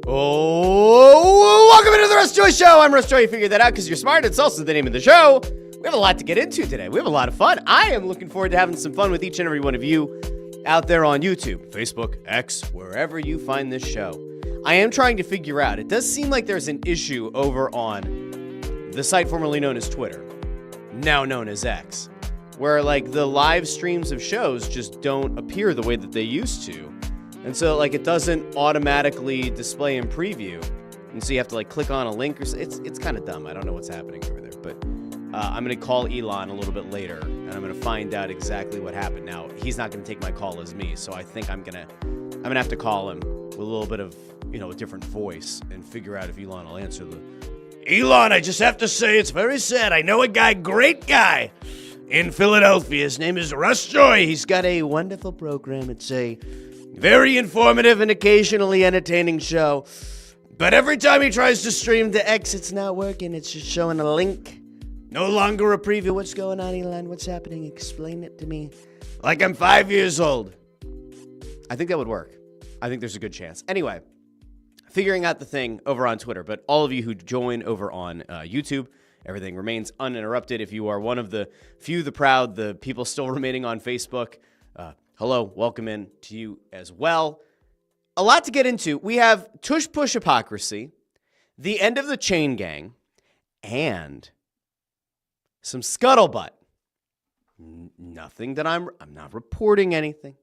Oh, welcome into the Russ Joy Show. I'm Russ Joy. You figured that out because you're smart. It's also the name of the show. We have a lot to get into today. We have a lot of fun. I am looking forward to having some fun with each and every one of you out there on YouTube, Facebook, X, wherever you find this show. I am trying to figure out, it does seem like there's an issue over on the site formerly known as Twitter, now known as X, where like the live streams of shows just don't appear the way that they used to. And so like it doesn't automatically display in preview. And so you have to like click on a link or it's kind of dumb. I don't know what's happening over there, but I'm going to call Elon a little bit later and I'm going to find out exactly what happened. Now, he's not going to take my call as me, so I think I'm going to have to call him with a little bit of, a different voice and figure out if Elon will answer the Elon, I just have to say it's very sad. I know a guy, great guy in Philadelphia. His name is Russ Joy. He's got a wonderful program. It's a very informative and occasionally entertaining show. But every time he tries to stream to X, it's not working. It's just showing a link. No longer a preview. What's going on, Elon? What's happening? Explain it to me. Like I'm 5 years old. I think that would work. I think there's a good chance. Anyway, figuring out the thing over on Twitter. But all of you who join over on YouTube, everything remains uninterrupted. If you are one of the few, the proud, the people still remaining on Facebook, hello, welcome in to you as well. A lot to get into. We have Tush Push Hypocrisy, the end of the chain gang, and some scuttlebutt. Nothing that I'm not reporting anything.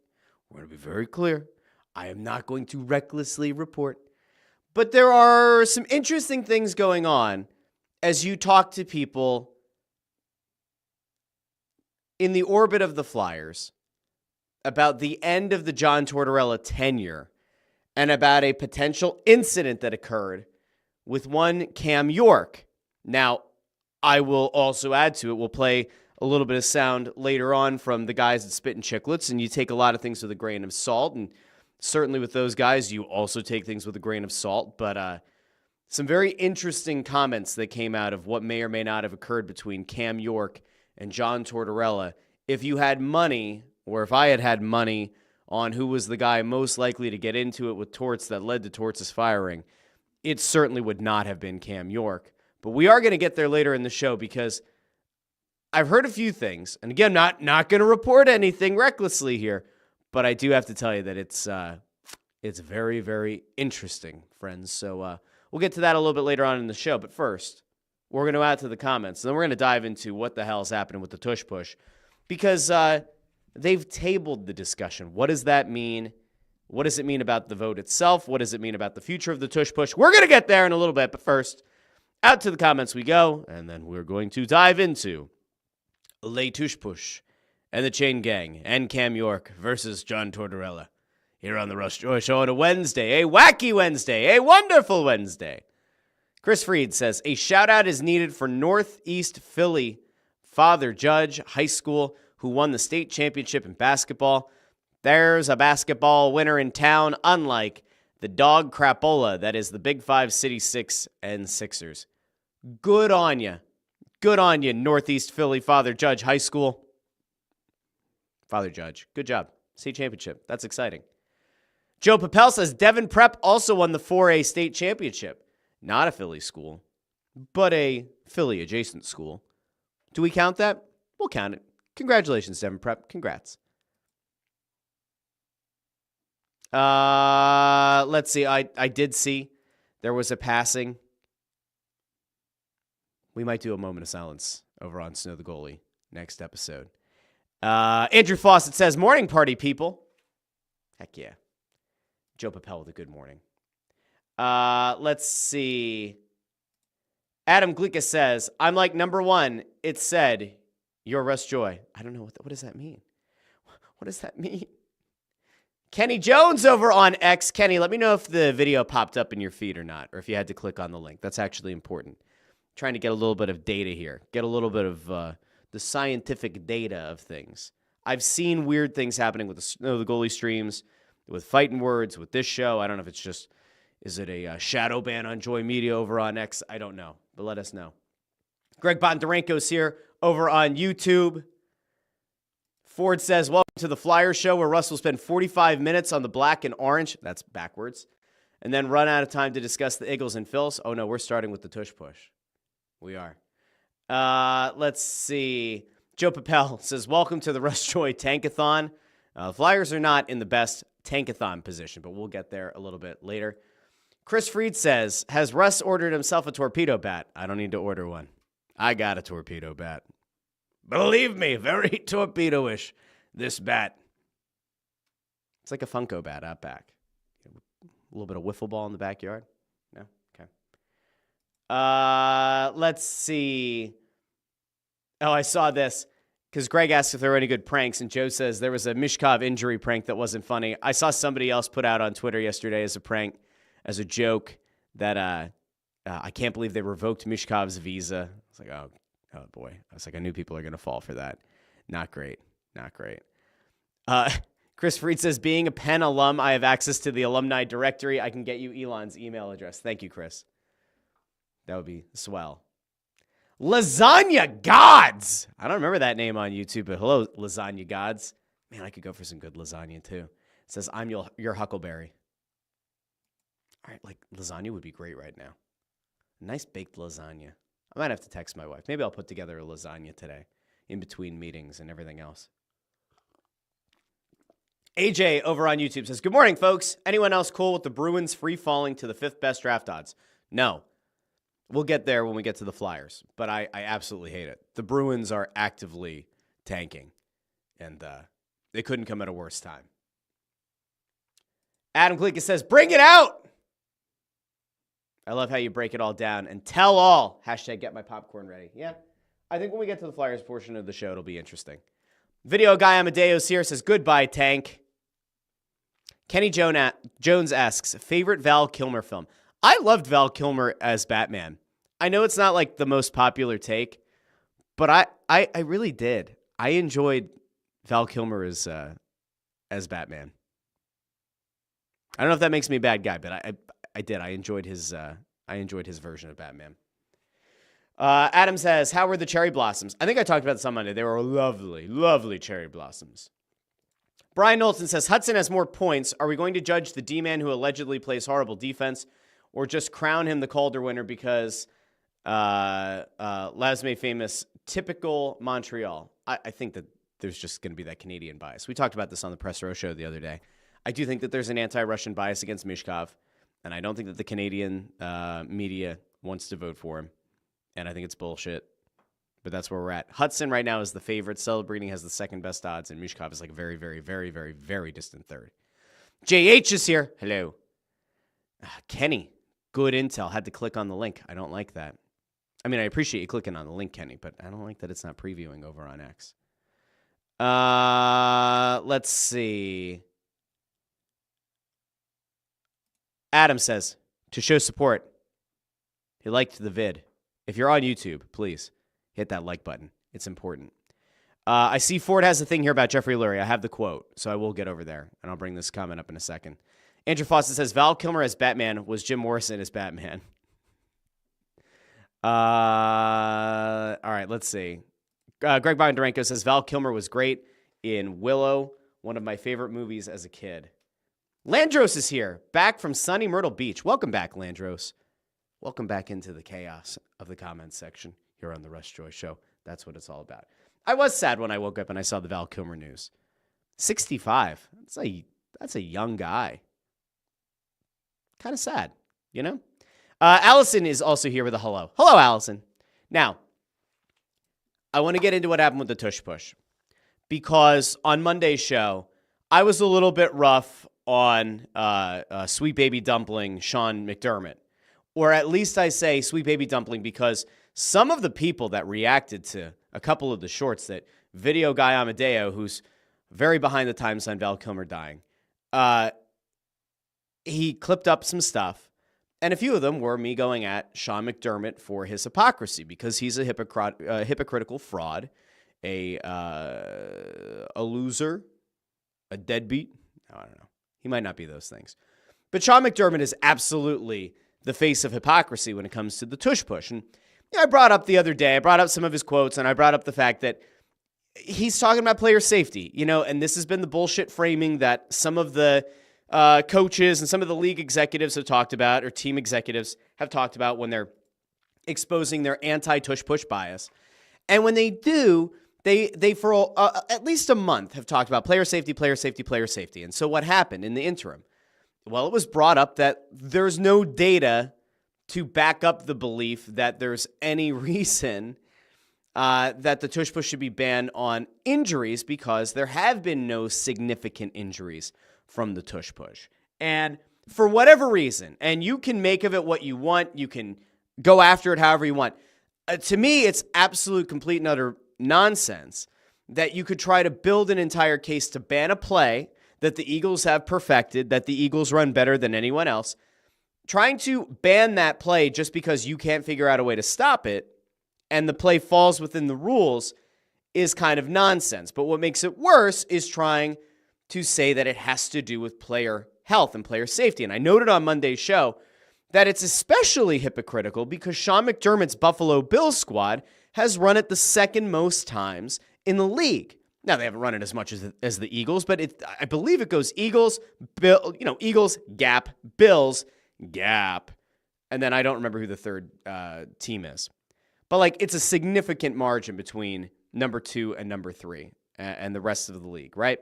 We're going to be very clear. I am not going to recklessly report. But there are some interesting things going on as you talk to people in the orbit of the Flyers about the end of the John Tortorella tenure and about a potential incident that occurred with one Cam York. Now, I will also add to it, we'll play a little bit of sound later on from the guys at Spittin' Chicklets, and you take a lot of things with a grain of salt, and certainly with those guys, you also take things with a grain of salt, but some very interesting comments that came out of what may or may not have occurred between Cam York and John Tortorella. If you had money, or if I had money on who was the guy most likely to get into it with Torts that led to Torts' firing, it certainly would not have been Cam York. But we are going to get there later in the show because I've heard a few things, and again, not going to report anything recklessly here, but I do have to tell you that it's very, very interesting, friends. So we'll get to that a little bit later on in the show. But first, we're going to add to the comments, and then we're going to dive into what the hell is happening with the Tush Push, because they've tabled the discussion. What does that mean? What does it mean about the vote itself? What does it mean about the future of the Tush Push? We're going to get there in a little bit, but first, out to the comments we go, and then we're going to dive into Le Tush Push and the Chain Gang and Cam York versus John Tortorella here on the Russ Joy Show on a Wednesday, a wacky Wednesday, a wonderful Wednesday. Chris Freed says, a shout-out is needed for Northeast Philly Father Judge High School who won the state championship in basketball. There's a basketball winner in town, unlike the dog crapola that is the Big Five City 6 and Sixers. Good on you. Good on you, Northeast Philly Father Judge High School. Father Judge, good job. State championship. That's exciting. Joe Papel says Devon Prep also won the 4A state championship. Not a Philly school, but a Philly adjacent school. Do we count that? We'll count it. Congratulations, Devon Prep. Congrats. Let's see. I did see there was a passing. We might do a moment of silence over on Snow the Goalie next episode. Andrew Fawcett says, morning party, people. Heck yeah. Joe Papel with a good morning. Let's see. Adam Glicka says, I'm like number one. It said, you're Russ Joy. I don't know. What does that mean? What does that mean? Kenny Jones over on X. Kenny, let me know if the video popped up in your feed or not, or if you had to click on the link. That's actually important. Trying to get a little bit of data here. Get a little bit of the scientific data of things. I've seen weird things happening with the goalie streams, with Phightin Words, with this show. I don't know if it's just, is it a shadow ban on Joy Media over on X? I don't know, but let us know. Greg Bondarenko's here over on YouTube. Ford says, welcome to the Flyer Show, where Russ will spend 45 minutes on the black and orange. That's backwards. and then run out of time to discuss the Eagles and Phils. Oh, no, we're starting with the Tush Push. We are. Let's see. Joe Papel says, welcome to the Russ Joy Tankathon. Flyers are not in the best tankathon position, but we'll get there a little bit later. Chris Freed says, has Russ ordered himself a torpedo bat? I don't need to order one. I got a torpedo bat. Believe me, very torpedo-ish, this bat. It's like a Funko bat out back. A little bit of wiffle ball in the backyard. No? Okay. Let's see. Oh, I saw this because Greg asked if there were any good pranks, and Joe says there was a Mishkov injury prank that wasn't funny. I saw somebody else put out on Twitter yesterday as a prank, as a joke, that I can't believe they revoked Mishkov's visa. I was like, oh boy. I was like, I knew people are going to fall for that. Not great. Not great. Chris Freed says, being a Penn alum, I have access to the alumni directory. I can get you Elon's email address. Thank you, Chris. That would be swell. Lasagna Gods. I don't remember that name on YouTube, but hello, Lasagna Gods. Man, I could go for some good lasagna, too. It says, I'm your Huckleberry. All right, like, lasagna would be great right now. Nice baked lasagna. I might have to text my wife. Maybe I'll put together a lasagna today in between meetings and everything else. AJ over on YouTube says, good morning, folks. Anyone else cool with the Bruins free falling to the 5th best draft odds? No. We'll get there when we get to the Flyers, but I absolutely hate it. The Bruins are actively tanking, and they couldn't come at a worse time. Adam Klika says, bring it out. I love how you break it all down and tell all. Hashtag get my popcorn ready. Yeah, I think when we get to the Flyers portion of the show, it'll be interesting. Video guy Amadeus here says, goodbye, Tank. Kenny Jones asks, favorite Val Kilmer film? I loved Val Kilmer as Batman. I know it's not like the most popular take, but I really did. I enjoyed Val Kilmer as Batman. I don't know if that makes me a bad guy, but I did. I enjoyed his version of Batman. Adam says, how were the cherry blossoms? I think I talked about this on Monday. They were lovely, lovely cherry blossoms. Brian Knowlton says, Hudson has more points. Are we going to judge the D-man who allegedly plays horrible defense or just crown him the Calder winner because Lasme famous typical Montreal? I think that there's just going to be that Canadian bias. We talked about this on the Press Row show the other day. I do think that there's an anti-Russian bias against Mishkov, and I don't think that the Canadian media wants to vote for him, and I think it's bullshit. But that's where we're at. Hudson right now is the favorite. Celebrating has the second best odds, and Mishkov is like a very, very, very, very, very distant third. JH is here. Hello. Kenny, good intel. Had to click on the link. I don't like that. I mean, I appreciate you clicking on the link, Kenny, but I don't like that it's not previewing over on X. Let's see. Adam says, to show support, he liked the vid. If you're on YouTube, please hit that like button. It's important. I see Ford has a thing here about Jeffrey Lurie. I have the quote, so I will get over there, and I'll bring this comment up in a second. Andrew Fawcett says, Val Kilmer as Batman was Jim Morrison as Batman. All right, let's see. Greg Bondarenko says, Val Kilmer was great in Willow, one of my favorite movies as a kid. Landros is here, back from sunny Myrtle Beach. Welcome back, Landros. Welcome back into the chaos of the comments section here on the Russ Joy Show. That's what it's all about. I was sad when I woke up and I saw the Val Kilmer news. 65. That's a young guy. Kind of sad, you know? Allison is also here with a hello. Hello, Allison. Now, I want to get into what happened with the Tush Push. Because on Monday's show, I was a little bit rough on Sweet Baby Dumpling Sean McDermott. Or at least I say Sweet Baby Dumpling because some of the people that reacted to a couple of the shorts that video guy Amadeo, who's very behind the times on Val Kilmer dying, he clipped up some stuff, and a few of them were me going at Sean McDermott for his hypocrisy because he's a hypocritical fraud, a loser, a deadbeat. I don't know. He might not be those things. But Sean McDermott is absolutely the face of hypocrisy when it comes to the Tush Push. And I brought up the other day, I brought up some of his quotes, and I brought up the fact that he's talking about player safety, and this has been the bullshit framing that some of the coaches and some of the league executives have talked about, or team executives have talked about when they're exposing their anti-tush push bias. And when they do, they for at least a month have talked about player safety, player safety, player safety. And so what happened in the interim? Well, it was brought up that there's no data to back up the belief that there's any reason that the tush push should be banned on injuries, because there have been no significant injuries from the tush push. And for whatever reason, and you can make of it what you want, you can go after it however you want. To me, it's absolute, complete, and utter nonsense that you could try to build an entire case to ban a play that the Eagles have perfected, that the Eagles run better than anyone else. Trying to ban that play just because you can't figure out a way to stop it and the play falls within the rules is kind of nonsense. But what makes it worse is trying to say that it has to do with player health and player safety. And I noted on Monday's show that it's especially hypocritical because Sean McDermott's Buffalo Bills squad has run it the second most times in the league. Now, they haven't run it as much as the Eagles, but I believe it goes Eagles, Eagles, gap, Bills, gap. And then I don't remember who the third team is. But, it's a significant margin between number 2 and number 3 and the rest of the league, right?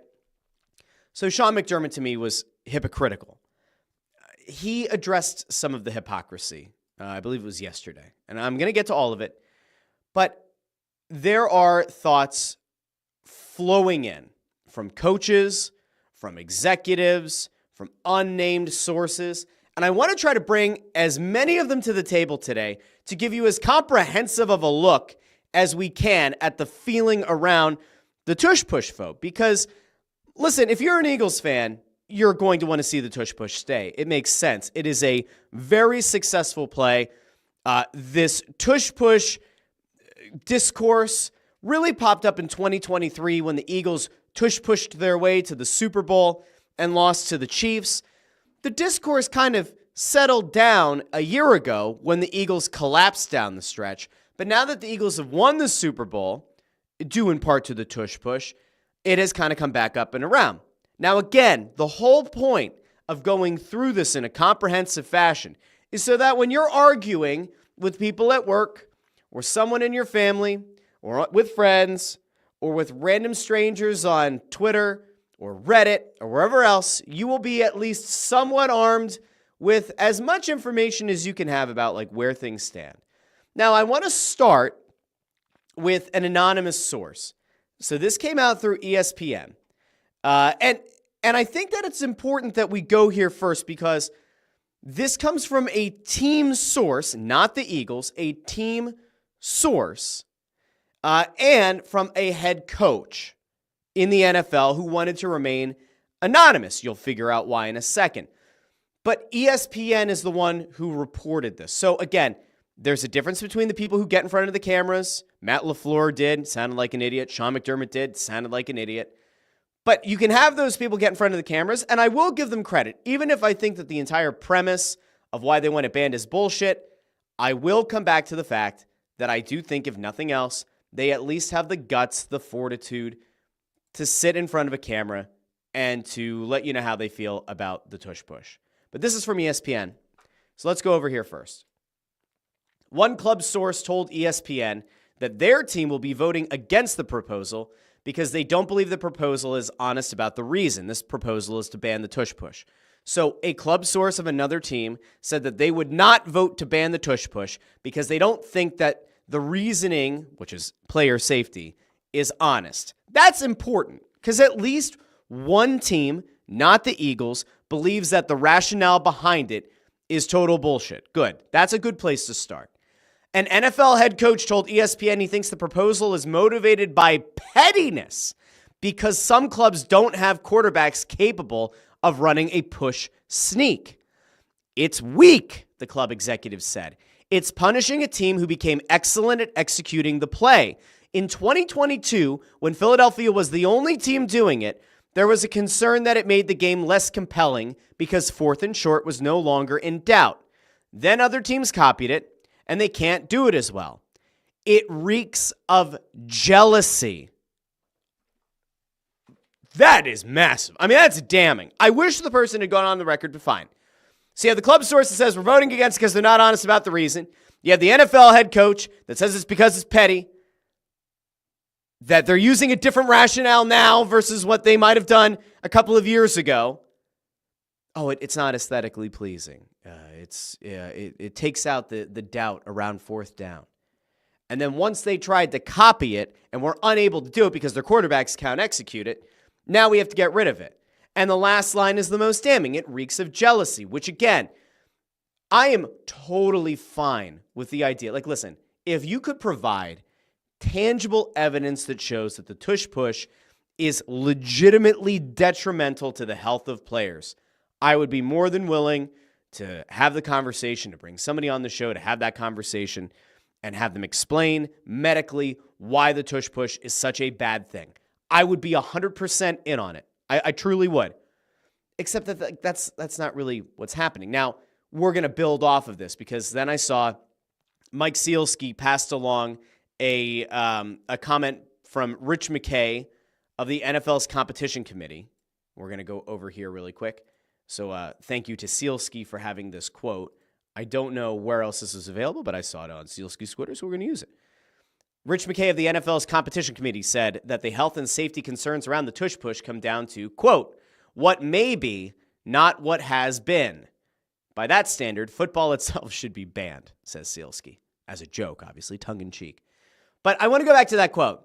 So Sean McDermott, to me, was hypocritical. He addressed some of the hypocrisy. I believe it was yesterday. And I'm going to get to all of it. But there are thoughts flowing in from coaches, from executives, from unnamed sources. And I want to try to bring as many of them to the table today to give you as comprehensive of a look as we can at the feeling around the tush push vote. Because, listen, if you're an Eagles fan, you're going to want to see the tush push stay. It makes sense. It is a very successful play. This tush push discourse really popped up in 2023 when the Eagles tush pushed their way to the Super Bowl and lost to the Chiefs. The discourse kind of settled down a year ago when the Eagles collapsed down the stretch. But now that the Eagles have won the Super Bowl, due in part to the tush push, it has kind of come back up and around. Now, again, the whole point of going through this in a comprehensive fashion is so that when you're arguing with people at work or someone in your family or with friends or with random strangers on Twitter or Reddit or wherever else, you will be at least somewhat armed with as much information as you can have about where things stand. Now, I want to start with an anonymous source. So this came out through ESPN. And I think that it's important that we go here first because this comes from a team source, not the Eagles, a team source, and from a head coach in the NFL who wanted to remain anonymous. You'll figure out why in a second. But ESPN is the one who reported this. So again, there's a difference between the people who get in front of the cameras. Matt LaFleur did, sounded like an idiot. Sean McDermott did, sounded like an idiot. But you can have those people get in front of the cameras, and I will give them credit. Even if I think that the entire premise of why they want it banned is bullshit, I will come back to the fact that I do think, if nothing else, they at least have the guts, the fortitude to sit in front of a camera and to let you know how they feel about the tush push. But this is from ESPN, so let's go over here first. One club source told ESPN that their team will be voting against the proposal because they don't believe the proposal is honest about the reason. This proposal is to ban the tush push. So a club source of another team said that they would not vote to ban the tush push because they don't think that the reasoning, which is player safety, is honest. That's important because at least one team, not the Eagles, believes that the rationale behind it is total bullshit. Good. That's a good place to start. An NFL head coach told ESPN he thinks the proposal is motivated by pettiness because some clubs don't have quarterbacks capable of running a push sneak. It's weak, the club executive said. It's punishing a team who became excellent at executing the play. In 2022, when Philadelphia was the only team doing it, there was a concern that it made the game less compelling because 4th and short was no longer in doubt. Then other teams copied it, and they can't do it as well. It reeks of jealousy. That is massive. I mean, that's damning. I wish the person had gone on the record, but fine. So you have the club source that says we're voting against because they're not honest about the reason. You have the NFL head coach that says it's because it's petty, that they're using a different rationale now versus what they might have done a couple of years ago. Oh, it's not aesthetically pleasing. It takes out the doubt around fourth down. And then once they tried to copy it and were unable to do it because their quarterbacks can't execute it, now we have to get rid of it. And the last line is the most damning. It reeks of jealousy, which again, I am totally fine with the idea. Like, listen, if you could provide tangible evidence that shows that the Tush Push is legitimately detrimental to the health of players, I would be more than willing to have the conversation, to bring somebody on the show to have that conversation and have them explain medically why the Tush Push is such a bad thing. I would be 100% in on it. I truly would. Except that that's not really what's happening. Now, we're going to build off of this because then I saw Mike Sealski passed along a comment from Rich McKay of the NFL's competition committee. We're going to go over here really quick. So thank you to Sealski for having this quote. I don't know where else this is available, but I saw it on Sealski's Twitter, so we're going to use it. Rich McKay of the NFL's competition committee said that the health and safety concerns around the Tush Push come down to, quote, what may be, not what has been. By that standard, football itself should be banned, says Sealski. As a joke, obviously, tongue-in-cheek. But I want to go back to that quote.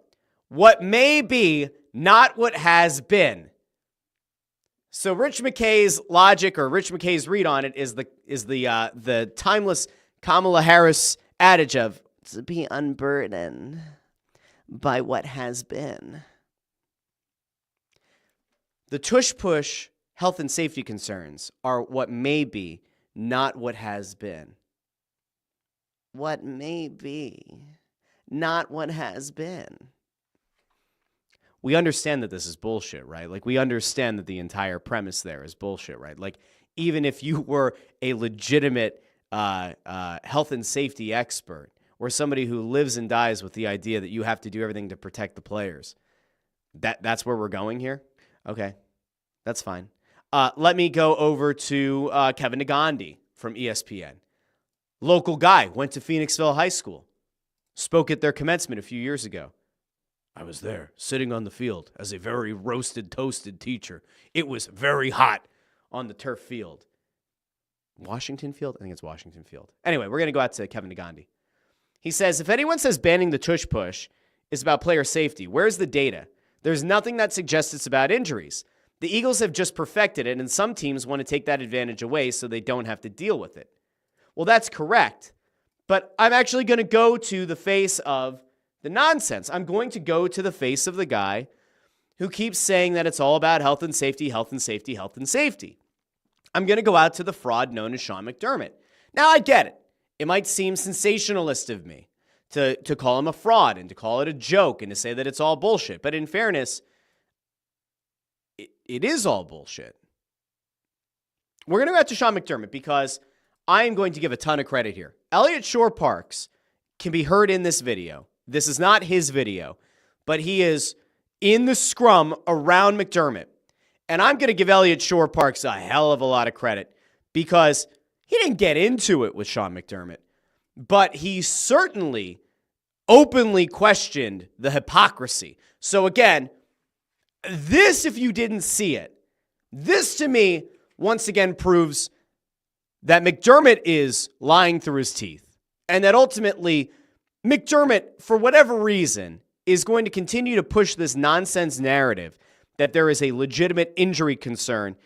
What may be, not what has been. So Rich McKay's logic or Rich McKay's read on it is the timeless Kamala Harris adage of to be unburdened by what has been. The Tush Push health and safety concerns are what may be, not what has been. What may be, not what has been. We understand that this is bullshit, right? Like, we understand that the entire premise there is bullshit, right? Like, even if you were a legitimate health and safety expert or somebody who lives and dies with the idea that you have to do everything to protect the players, that's where we're going here? Okay, that's fine. Let me go over to Kevin Negandhi from ESPN. Local guy, went to Phoenixville High School, spoke at their commencement a few years ago. I was there, sitting on the field as a very roasted, toasted teacher. It was very hot on the turf field. Washington Field? I think it's Washington Field. Anyway, we're going to go out to Kevin Negandhi. He says, if anyone says banning the Tush Push is about player safety, where's the data? There's nothing that suggests it's about injuries. The Eagles have just perfected it, and some teams want to take that advantage away so they don't have to deal with it. Well, that's correct. But I'm actually going to go to the face of the nonsense. I'm going to go to the face of the guy who keeps saying that it's all about health and safety, health and safety, health and safety. I'm going to go out to the fraud known as Sean McDermott. Now, I get it. It might seem sensationalist of me to call him a fraud and to call it a joke and to say that it's all bullshit. But in fairness, it is all bullshit. We're going to go out to Sean McDermott because I am going to give a ton of credit here. Elliott Shore-Parks can be heard in this video. This is not his video, but he is in the scrum around McDermott. And I'm going to give Elliott Shore-Parks a hell of a lot of credit because he didn't get into it with Sean McDermott, but he certainly openly questioned the hypocrisy. So again, this, if you didn't see it, this to me, once again, proves that McDermott is lying through his teeth and that ultimately McDermott, for whatever reason, is going to continue to push this nonsense narrative that there is a legitimate injury concern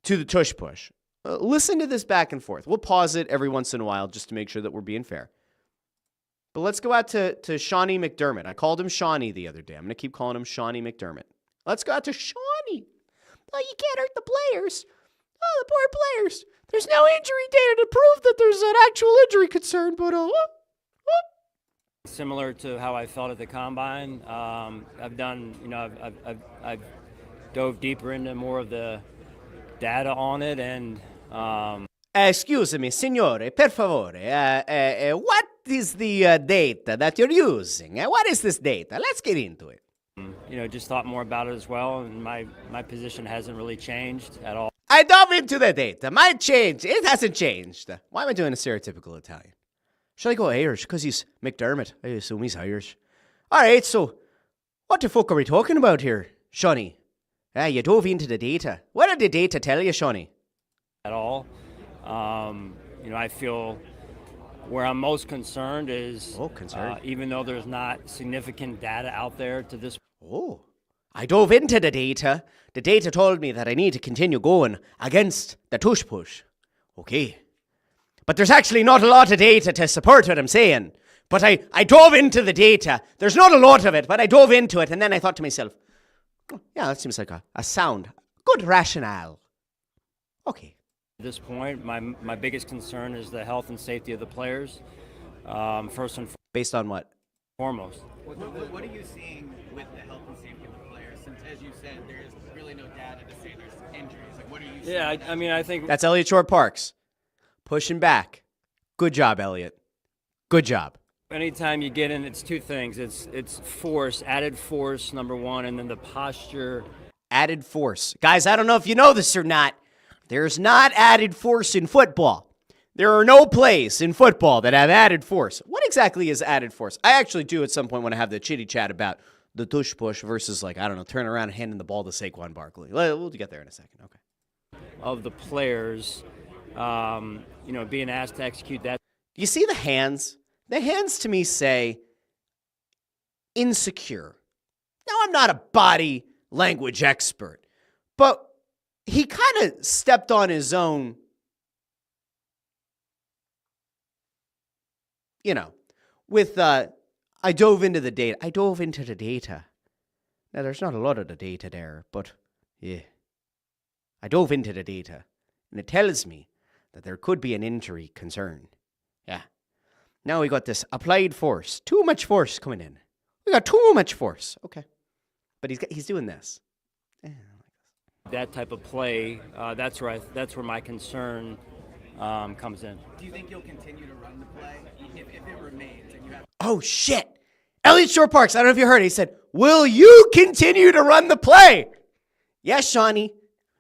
to the Tush Push. Listen to this back and forth. We'll pause it every once in a while just to make sure that we're being fair. But let's go out to Shawnee McDermott. I called him Shawnee the other day. I'm going to keep calling him Shawnee McDermott. Let's go out to Shawnee. Oh, you can't hurt the players. Oh, the poor players. There's no injury data to prove that there's an actual injury concern, but Similar to how I felt at the combine, I've done, I've dove deeper into more of the data on it, and excuse me, signore, per favore. What is the data that you're using? What is this data? Let's get into it. just thought more about it as well, and my position hasn't really changed at all. I dove into the data. My change. It hasn't changed. Why am I doing a stereotypical Italian? Should I go Irish? Because he's McDermott. I assume he's Irish. All right, so what the fuck are we talking about here, Shawnee? You dove into the data. What did the data tell you, Shawnee? At all. I feel where I'm most concerned is even though there's not significant data out there to this. Oh, I dove into the data. The data told me that I need to continue going against the Tush Push. Okay. But there's actually not a lot of data to support what I'm saying. But I dove into the data. There's not a lot of it, but I dove into it. And then I thought to myself, yeah, that seems like a sound, good rationale. Okay. At this point, my biggest concern is the health and safety of the players. First and based on what? Foremost. What are you seeing with the health and safety of the players? Since, as you said, there is really no data to say there's injuries. Like, what are you seeing? Yeah, I think that's Elliott Short Parks pushing back. Good job, Elliott. Good job. Anytime you get in, it's two things. It's force, added force, number one, and then the posture. Added force. Guys, I don't know if you know this or not. There's not added force in football. There are no plays in football that have added force. What exactly is added force? I actually do at some point want to have the chitty chat about the tush push versus, turn around and handing the ball to Saquon Barkley. We'll get there in a second. Okay. Of the players, being asked to execute that. You see the hands? The hands to me say insecure. Now, I'm not a body language expert, but he kind of stepped on his own, with, I dove into the data. Now, there's not a lot of the data there, but yeah. I dove into the data, and it tells me that there could be an injury concern. Yeah. Now we got this applied force. Too much force coming in. We got too much force. Okay. But he's doing this. That type of play, that's where my concern comes in. Do you think you'll continue to run the play if it remains? And you have- Oh, shit. Elliott Short Parks, I don't know if you heard it. He said, will you continue to run the play? Yes, Shawnee.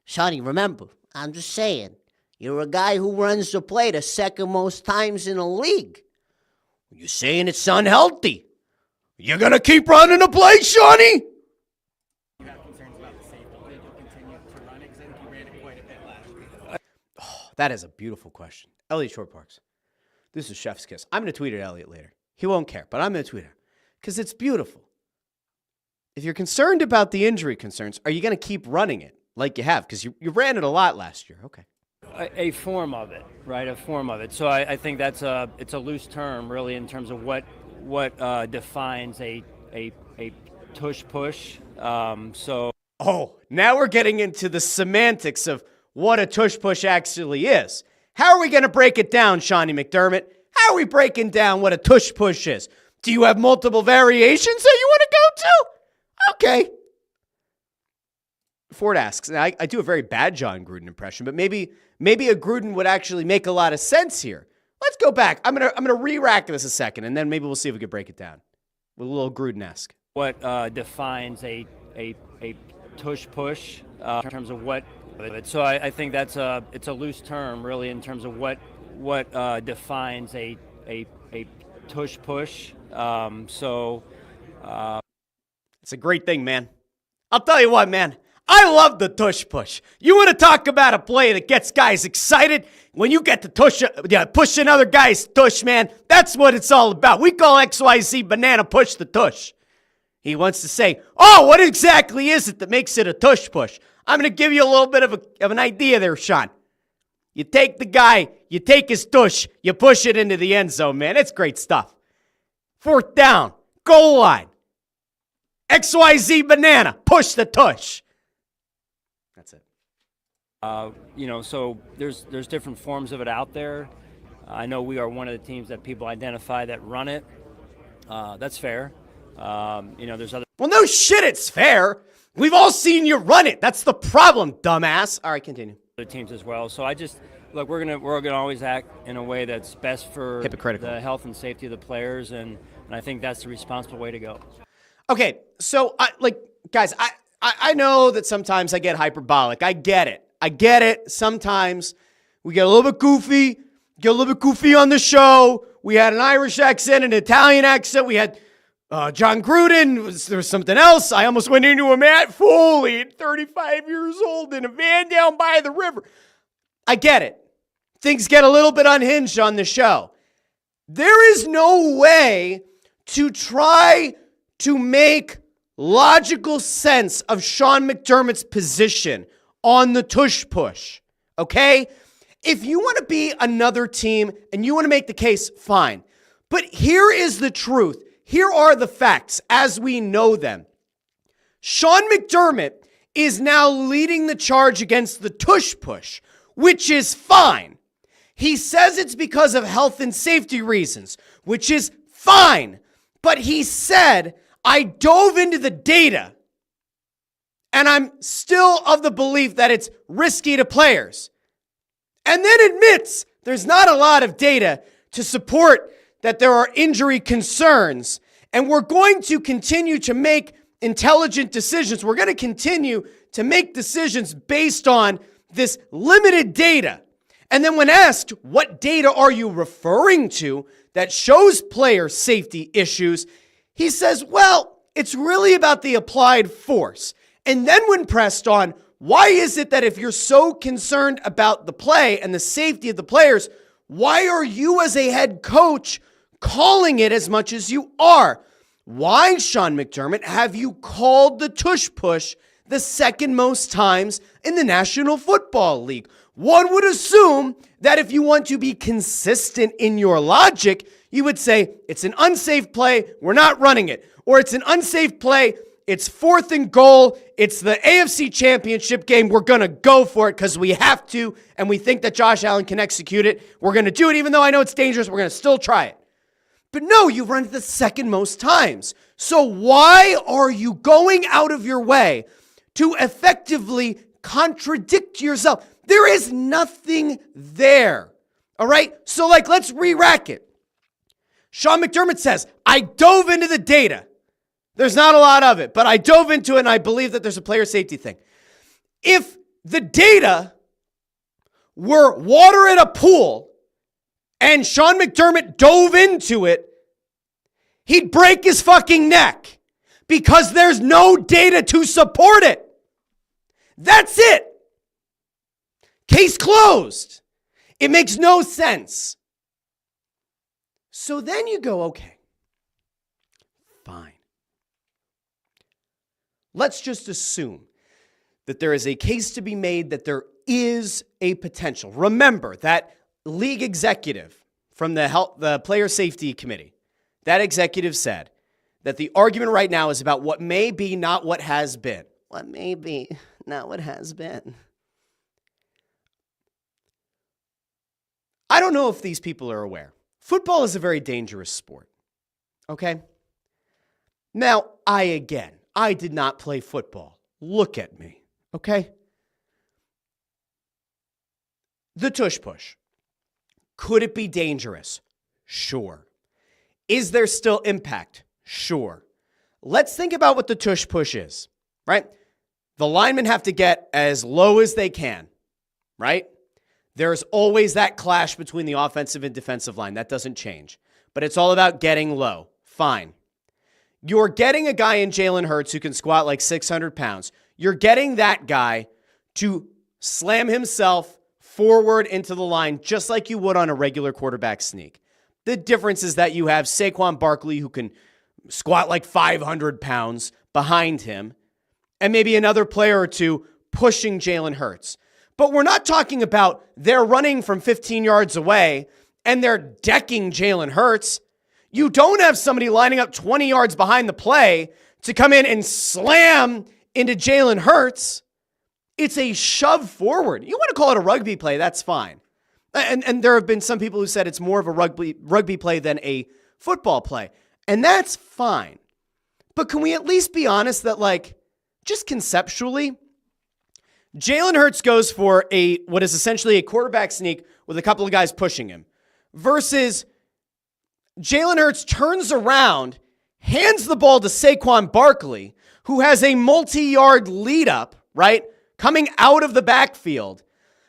Shawnee, remember, I'm just saying, you're a guy who runs the play the second most times in the league. You're saying it's unhealthy. You're going to keep running the play, Shawnee? You have concerns about the safety. Do you think you'll continue to run it? Because I think you ran it quite a bit last week. Oh, that is a beautiful question. Elliott Short Parks. This is Chef's Kiss. I'm going to tweet at Elliott later. He won't care, but I'm going to tweet him because it's beautiful. If you're concerned about the injury concerns, are you going to keep running it like you have? Because you ran it a lot last year. Okay. A form of it, right? A form of it. So I think it's a loose term, really, in terms of what defines a tush push. Oh, now we're getting into the semantics of what a tush push actually is. How are we going to break it down, Shawnee McDermott? How are we breaking down what a tush push is? Do you have multiple variations that you want to go to? Okay. Ford asks, and I do a very bad John Gruden impression, but maybe a Gruden would actually make a lot of sense here. Let's go back. I'm gonna re-rack this a second, and then maybe we'll see if we can break it down with a little Gruden-esque. What defines a tush push in terms of what? So I think it's a loose term, really, in terms of what defines a tush push. It's a great thing, man. I'll tell you what, man. I love the tush push. You want to talk about a play that gets guys excited? When you get to push another guy's tush, man, that's what it's all about. We call XYZ banana push the tush. He wants to say, oh, what exactly is it that makes it a tush push? I'm going to give you a little bit of an idea there, Sean. You take the guy, you take his tush, you push it into the end zone, man. It's great stuff. 4th down, goal line. XYZ banana, push the tush. That's it. So there's different forms of it out there. I know we are one of the teams that people identify that run it. That's fair. There's other. Well, no shit, it's fair. We've all seen you run it. That's the problem, dumbass. All right, continue. Other teams as well. So I just look. We're gonna always act in a way that's best for the health and safety of the players, and I think that's the responsible way to go. Okay, so guys, I know that sometimes I get hyperbolic. I get it. Sometimes we get a little bit goofy, on the show. We had an Irish accent, an Italian accent. We had John Gruden. There was something else. I almost went into a Matt Foley at 35 years old in a van down by the river. I get it. Things get a little bit unhinged on the show. There is no way to try to make logical sense of Sean McDermott's position on the Tush Push, okay? If you want to be another team and you want to make the case, fine. But here is the truth. Here are the facts as we know them. Sean McDermott is now leading the charge against the Tush Push, which is fine. He says it's because of health and safety reasons, which is fine. But he said, I dove into the data, and I'm still of the belief that it's risky to players. And then admits there's not a lot of data to support that there are injury concerns. And we're going to continue to make intelligent decisions. We're going to continue to make decisions based on this limited data. And then when asked, what data are you referring to that shows player safety issues? He says, well, it's really about the applied force. And then when pressed on, why is it that if you're so concerned about the play and the safety of the players, why are you as a head coach calling it as much as you are? Why, Sean McDermott, have you called the Tush Push the second most times in the National Football League? One would assume that if you want to be consistent in your logic, you would say, it's an unsafe play, we're not running it. Or it's an unsafe play, it's 4th and goal, it's the AFC Championship game, we're going to go for it because we have to, and we think that Josh Allen can execute it. We're going to do it even though I know it's dangerous, we're going to still try it. But no, you run it the second most times. So why are you going out of your way to effectively contradict yourself? There is nothing there. All right? So let's re-rack it. Sean McDermott says, I dove into the data. There's not a lot of it, but I dove into it and I believe that there's a player safety thing. If the data were water in a pool and Sean McDermott dove into it, he'd break his fucking neck because there's no data to support it. That's it. Case closed. It makes no sense. So then you go, okay, fine. Let's just assume that there is a case to be made that there is a potential. Remember that league executive from the Player Safety Committee, that executive said that the argument right now is about what may be, not what has been. What may be, not what has been. I don't know if these people are aware. Football is a very dangerous sport, okay? Now, I did not play football. Look at me, okay? The Tush Push. Could it be dangerous? Sure. Is there still impact? Sure. Let's think about what the Tush Push is, right? The linemen have to get as low as they can, right? There's always that clash between the offensive and defensive line. That doesn't change. But it's all about getting low. Fine. You're getting a guy in Jalen Hurts who can squat like 600 pounds. You're getting that guy to slam himself forward into the line just like you would on a regular quarterback sneak. The difference is that you have Saquon Barkley who can squat like 500 pounds behind him and maybe another player or two pushing Jalen Hurts. But we're not talking about they're running from 15 yards away and they're decking Jalen Hurts. You don't have somebody lining up 20 yards behind the play to come in and slam into Jalen Hurts. It's a shove forward. You want to call it a rugby play, that's fine. And there have been some people who said it's more of a rugby play than a football play. And that's fine. But can we at least be honest that, just conceptually, Jalen Hurts goes for what is essentially a quarterback sneak with a couple of guys pushing him versus Jalen Hurts turns around, hands the ball to Saquon Barkley, who has a multi-yard lead up, right, coming out of the backfield,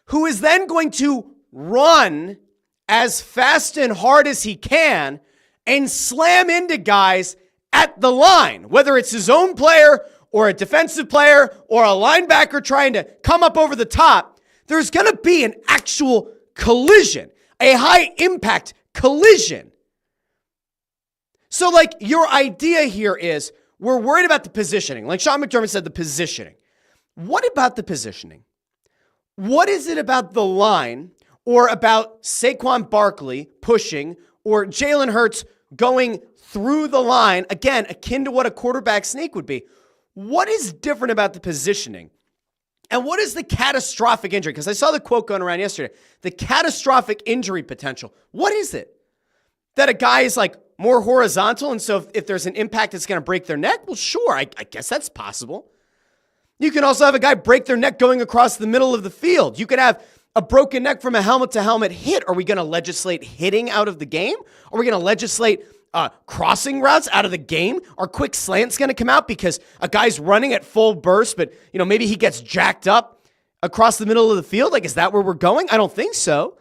who is then going to run as fast and hard as he can and slam into guys at the line, whether it's his own player or a defensive player or a linebacker trying to come up over the top, there's going to be an actual collision, a high impact collision. So like your idea here is we're worried about the positioning. Like Sean McDermott said, the positioning. What about the positioning? What is it about the line or about Saquon Barkley pushing or Jalen Hurts going through the line, again, akin to what a quarterback sneak would be? What is different about the positioning? And what is the catastrophic injury? Because I saw the quote going around yesterday. The catastrophic injury potential. What is it? That a guy is like more horizontal, and so if there's an impact, it's going to break their neck? Well, sure, I guess that's possible. You can also have a guy break their neck going across the middle of the field. You could have a broken neck from a helmet-to-helmet hit. Are we going to legislate hitting out of the game? Are we going to legislate crossing routes out of the game? Are quick slants going to come out because a guy's running at full burst, but maybe he gets jacked up across the middle of the field? Like, is that where we're going? I don't think so.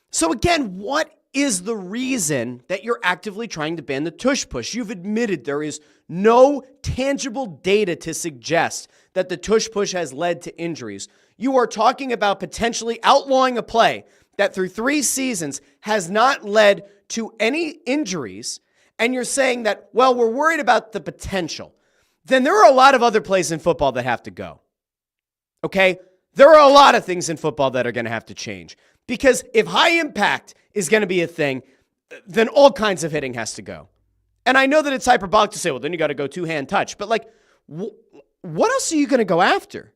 So again, what is the reason that you're actively trying to ban the tush push? You've admitted there is no tangible data to suggest that the tush push has led to injuries. You are talking about potentially outlawing a play that through 3 seasons has not led to any injuries, and you're saying that, well, we're worried about the potential. Then there are a lot of other plays in football that have to go. Okay? There are a lot of things in football that are going to have to change. Because if high impact is going to be a thing, then all kinds of hitting has to go. And I know that it's hyperbolic to say, well, then you got to go two-hand touch. But like, what else are you going to go after?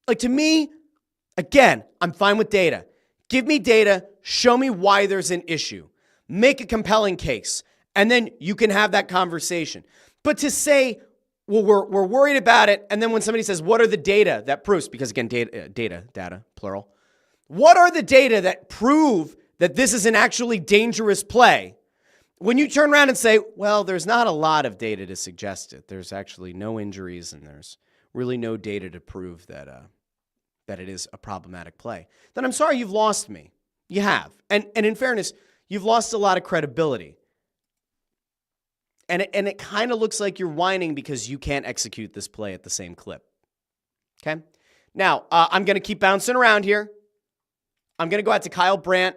Like, to me, again, I'm fine with data. Give me data. Show me why there's an issue. Make a compelling case. And then you can have that conversation. But to say, well, we're worried about it. And then when somebody says, what are the data that proves? Because again, data, plural. What are the data that prove that this is an actually dangerous play? When you turn around and say, well, there's not a lot of data to suggest it. There's actually no injuries and there's really no data to prove that it is a problematic play. Then I'm sorry, you've lost me. You have. And in fairness, you've lost a lot of credibility. And it kind of looks like you're whining because you can't execute this play at the same clip. Okay? Now, I'm going to keep bouncing around here. I'm going to go out to Kyle Brandt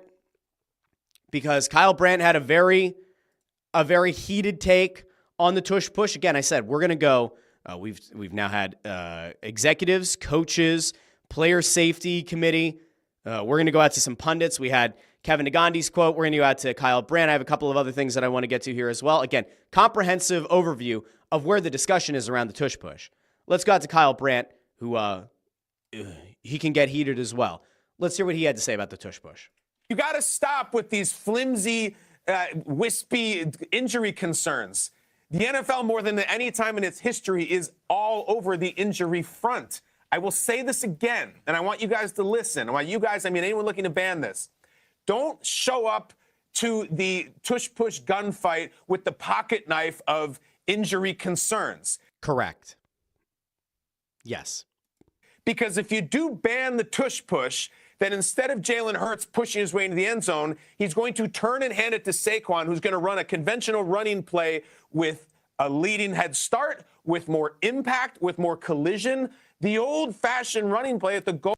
because Kyle Brandt had a very heated take on the tush push. Again, I said we're going to go. We've now had executives, coaches, player safety committee. We're going to go out to some pundits. We had Kevin Negandhi's quote. We're going to go out to Kyle Brandt. I have a couple of other things that I want to get to here as well. Again, comprehensive overview of where the discussion is around the tush push. Let's go out to Kyle Brandt, who he can get heated as well. Let's hear what he had to say about the tush push. You got to stop with these flimsy, wispy injury concerns. The NFL, more than any time in its history, is all over the injury front. I will say this again, and I want you guys to listen. I want you guys, anyone looking to ban this, don't show up to the tush push gunfight with the pocket knife of injury concerns. Correct. Yes. Because if you do ban the tush push, then instead of Jalen Hurts pushing his way into the end zone, he's going to turn and hand it to Saquon, who's going to run a conventional running play with a leading head start, with more impact, with more collision. The old-fashioned running play at the goal.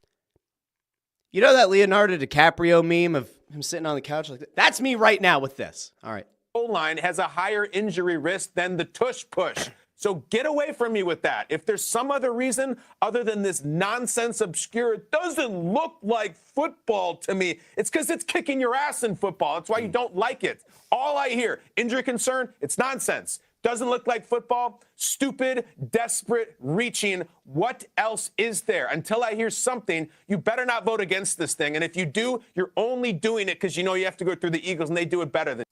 You know that Leonardo DiCaprio meme of him sitting on the couch like that? That's me right now with this. All right. Goal line has a higher injury risk than the tush push. So get away from me with that. If there's some other reason other than this nonsense obscure, it doesn't look like football to me. It's because it's kicking your ass in football. That's why you don't like it. All I hear, injury concern, it's nonsense. Doesn't look like football. Stupid, desperate, reaching. What else is there? Until I hear something, you better not vote against this thing. And if you do, you're only doing it because you know you have to go through the Eagles and they do it better than you.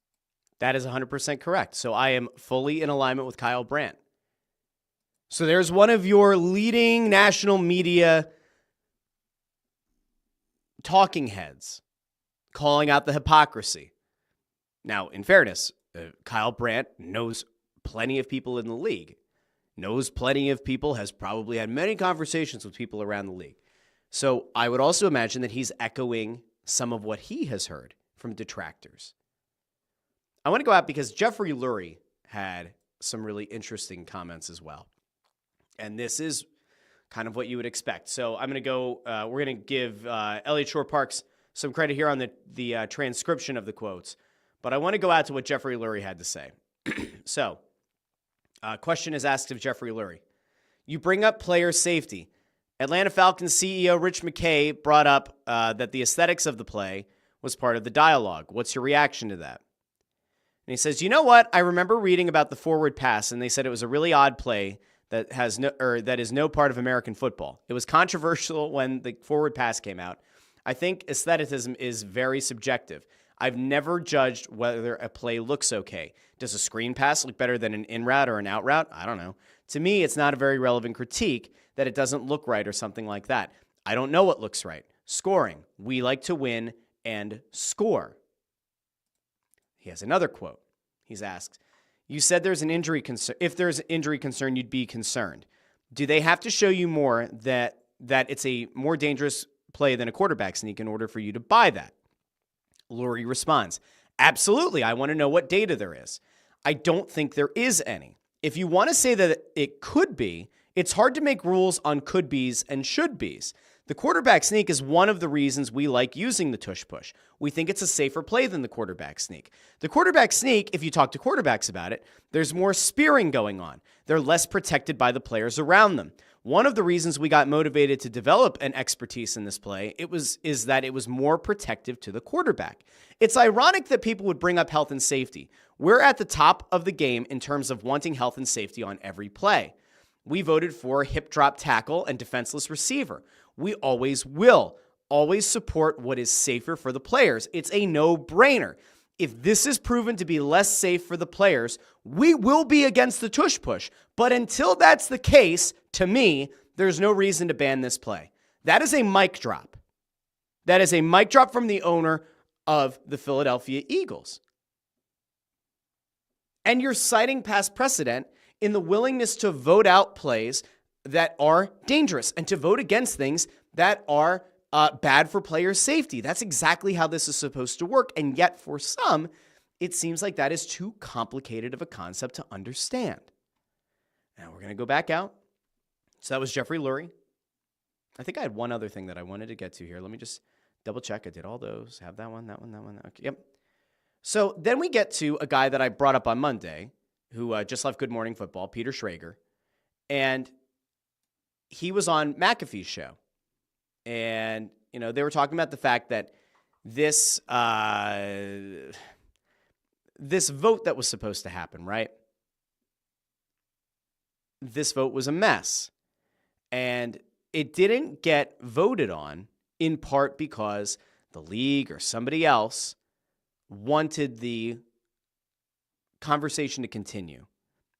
That is 100% correct. So I am fully in alignment with Kyle Brandt. So there's one of your leading national media talking heads calling out the hypocrisy. Now, in fairness, Kyle Brandt knows plenty of people in the league. knows plenty of people, has probably had many conversations with people around the league. So I would also imagine that he's echoing some of what he has heard from detractors. I want to go out because Jeffrey Lurie had some really interesting comments as well. And this is kind of what you would expect. So I'm going to go, we're going to give Elliot Shore-Parks some credit here on the transcription of the quotes. But I want to go out to what Jeffrey Lurie had to say. So, question is asked of Jeffrey Lurie. You bring up player safety. Atlanta Falcons CEO Rich McKay brought up that the aesthetics of the play was part of the dialogue. What's your reaction to that? And he says, you know what? I remember reading about the forward pass, and they said it was a really odd play that is no part of American football. It was controversial when the forward pass came out. I think aestheticism is very subjective. I've never judged whether a play looks okay. Does a screen pass look better than an in route or an out route? I don't know. To me, it's not a very relevant critique that it doesn't look right or something like that. I don't know what looks right. Scoring. We like to win and score. He has another quote. He's asked, you said there's an injury concern. If there's an injury concern, you'd be concerned. Do they have to show you more that it's a more dangerous play than a quarterback sneak in order for you to buy that? Lurie responds, absolutely. I want to know what data there is. I don't think there is any. If you want to say that it could be, it's hard to make rules on could be's and should be's. The quarterback sneak is one of the reasons we like using the tush push. We think it's a safer play than the quarterback sneak. The quarterback sneak, if you talk to quarterbacks about it, there's more spearing going on. They're less protected by the players around them. One of the reasons we got motivated to develop an expertise in this play is that it was more protective to the quarterback. It's ironic that people would bring up health and safety. We're at the top of the game in terms of wanting health and safety on every play. We voted for hip drop tackle and defenseless receiver. We always will. Always support what is safer for the players. It's a no-brainer. If this is proven to be less safe for the players, we will be against the tush push. But until that's the case, to me, there's no reason to ban this play. That is a mic drop. That is a mic drop from the owner of the Philadelphia Eagles. And you're citing past precedent in the willingness to vote out plays that are dangerous and to vote against things that are bad for player safety. That's exactly how this is supposed to work. And yet for some, it seems like that is too complicated of a concept to understand. Now we're going to go back out. So that was Jeffrey Lurie. I think I had one other thing that I wanted to get to here. Let me just double check. I did all those. Have that one. Okay, yep. So then we get to a guy that I brought up on Monday who just left Good Morning Football, Peter Schrager. And he was on McAfee's show. And, you know, they were talking about the fact that this vote that was supposed to happen, right? This vote was a mess. And it didn't get voted on in part because the league or somebody else wanted the conversation to continue.